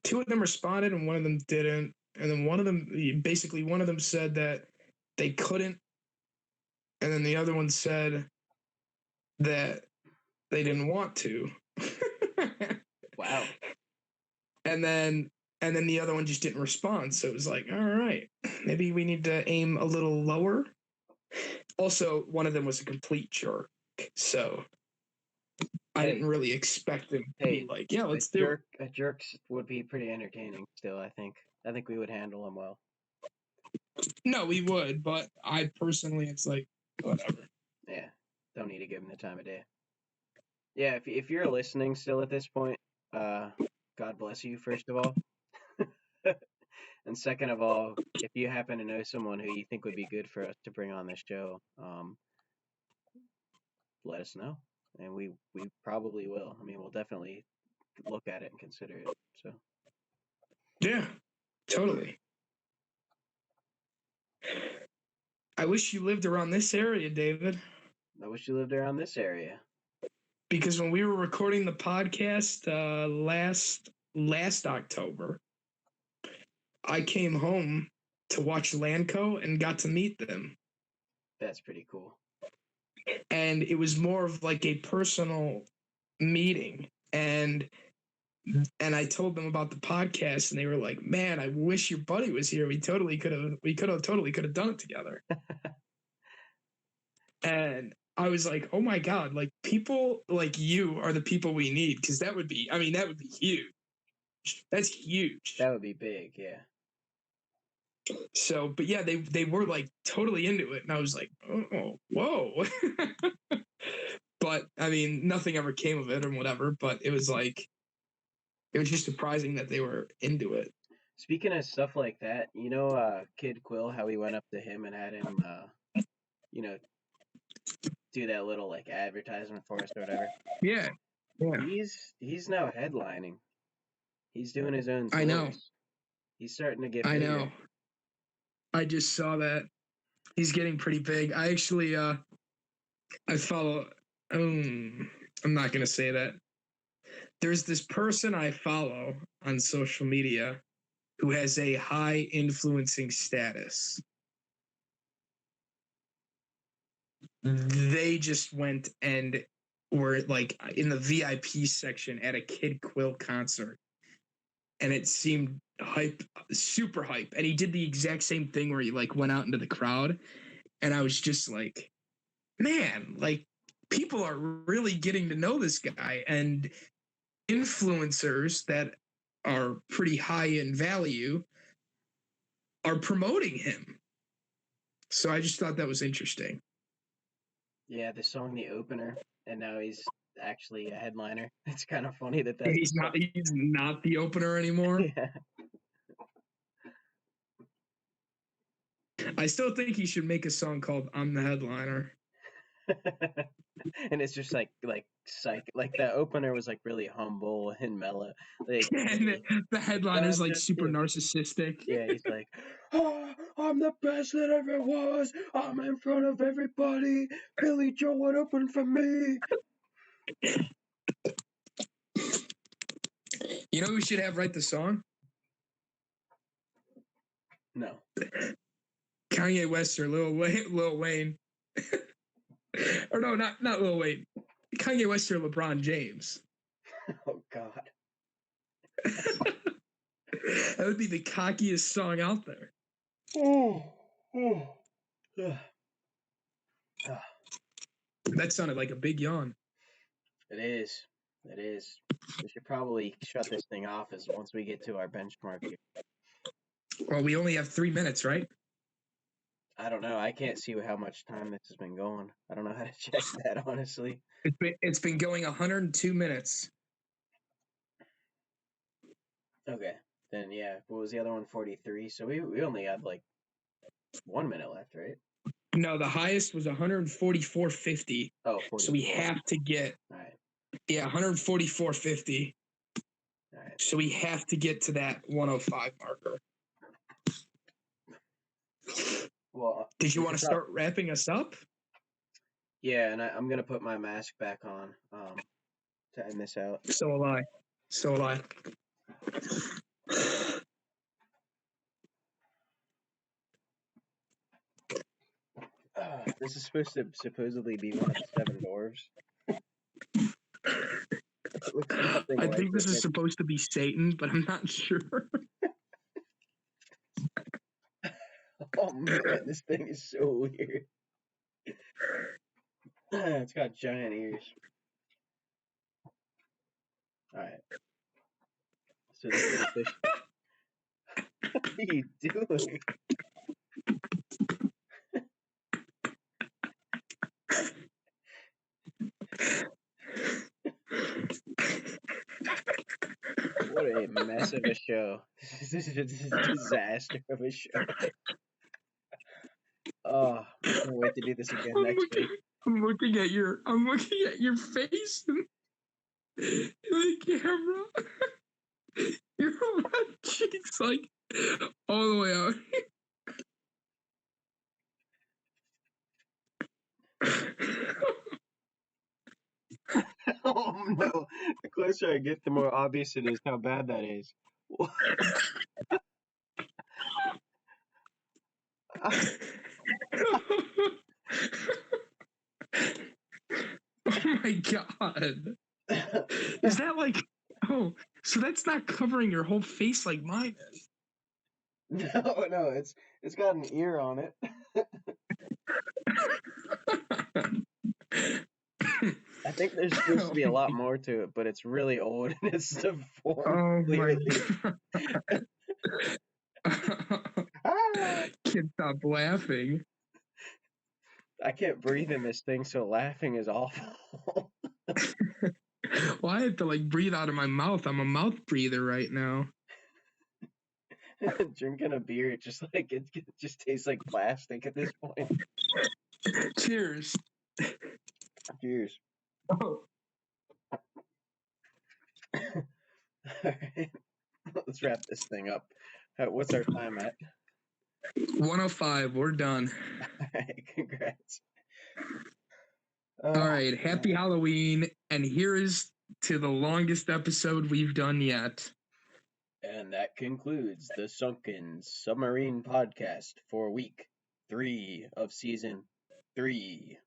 2 of them responded and 1 of them didn't, and then one of them said that they couldn't, and then the other one said that they didn't want to. Wow. And then the other one just didn't respond. So it was like, all right, maybe we need to aim a little lower. Also, one of them was a complete jerk. So I didn't really expect him to be like, yeah, let's do it. A jerk would be pretty entertaining still, I think. I think we would handle him well. No, we would, but I personally, it's like, whatever. Yeah, don't need to give him the time of day. Yeah, if you're listening still at this point, God bless you, first of all. And second of all, if you happen to know someone who you think would be good for us to bring on this show, let us know. And we probably will. I mean, we'll definitely look at it and consider it. So yeah, totally. I wish you lived around this area, David. I wish you lived around this area. because when we were recording the podcast last October, I came home to watch Lanco and got to meet them. That's pretty cool. And it was more of like a personal meeting. And I told them about the podcast, and they were like, "Man, I wish your buddy was here. We totally could have done it together." And I was like, "Oh my god! Like people like you are the people we need, because that would be huge. That's huge." That would be big, yeah. So, but yeah, they were like totally into it, and I was like, "Oh, whoa!" But I mean, nothing ever came of it or whatever. But it was just surprising that they were into it. Speaking of stuff like that, Kid Quill, how we went up to him and had him, you know, do that little like advertisement for us or whatever. Yeah, yeah. He's now headlining. He's doing his own tours. I know. He's starting to get I bigger. know. I just saw that. He's getting pretty big. I actually I follow I'm not gonna say that. There's this person I follow on social media who has a high influencing status. They just went and were like in the VIP section at a Kid Quill concert. And it seemed hype, super hype. And he did the exact same thing where he like went out into the crowd. And I was just like, man, like people are really getting to know this guy, and influencers that are pretty high in value are promoting him. So I just thought that was interesting. Yeah, the song The Opener, and now he's actually a headliner. It's kind of funny that that's He's not the opener anymore. Yeah. I still think he should make a song called I'm the Headliner. And it's just like psych, like the opener was like really humble and mellow. Like, and the headliner's like super narcissistic. Yeah, he's like, "Oh, I'm the best that ever was. I'm in front of everybody. Billy Joe would open for me." You know who should have write the song? No. Kanye West or Lil Wayne. Or no, not Lil Wayne. Kanye West or LeBron James. Oh God. That would be the cockiest song out there. That sounded like a big yawn. It is. It is. We should probably shut this thing off as once we get to our benchmark here. Well, we only have 3 minutes, right? I don't know. I can't see how much time this has been going. I don't know how to check that, honestly. It's been going 102 minutes. Okay. Then, yeah. What was the other one? 43. So we only had like 1 minute left, right? No, the highest was 144.50. Oh, 44. So we have to get... All right. Yeah, 144.50. All right. So we have to get to that 105 marker. Well, did you want to start wrapping us up? Yeah, and I'm gonna put my mask back on to end this out. So will I. This is supposed to supposedly be one of the 7 dwarves. I think this is supposed to be Satan, but I'm not sure. Oh man, this thing is so weird. It's got giant ears. Alright. So this is official. What are you doing? What a mess of a show. This is a disaster of a show. Oh, I can't wait to do this again next week. I'm looking at your face in the camera. Your left cheek's like all the way out. No, the closer I get, the more obvious it is how bad that is. Oh my god. Is that like, oh, so that's not covering your whole face like mine is. No, it's got an ear on it. I think there's supposed to be a lot more to it, but it's really old and it's deformed Oh my completely. god. Ah! Can't stop laughing. I can't breathe in this thing, so laughing is awful. Well, I have to like breathe out of my mouth. I'm a mouth breather right now. Drinking a beer, it just tastes like plastic at this point. Cheers. Cheers. Oh. All right, let's wrap this thing up. What's our time at? 105. We're done. All right, congrats. All right. Happy Halloween. And here is to the longest episode we've done yet. And that concludes the Sunken Submarine podcast for week 3 of season 3.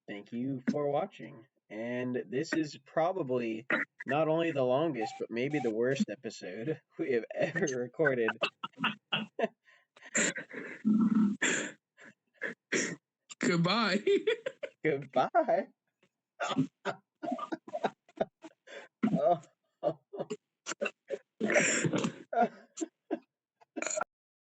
Thank you for watching. And this is probably not only the longest, but maybe the worst episode we have ever recorded. Goodbye. Goodbye.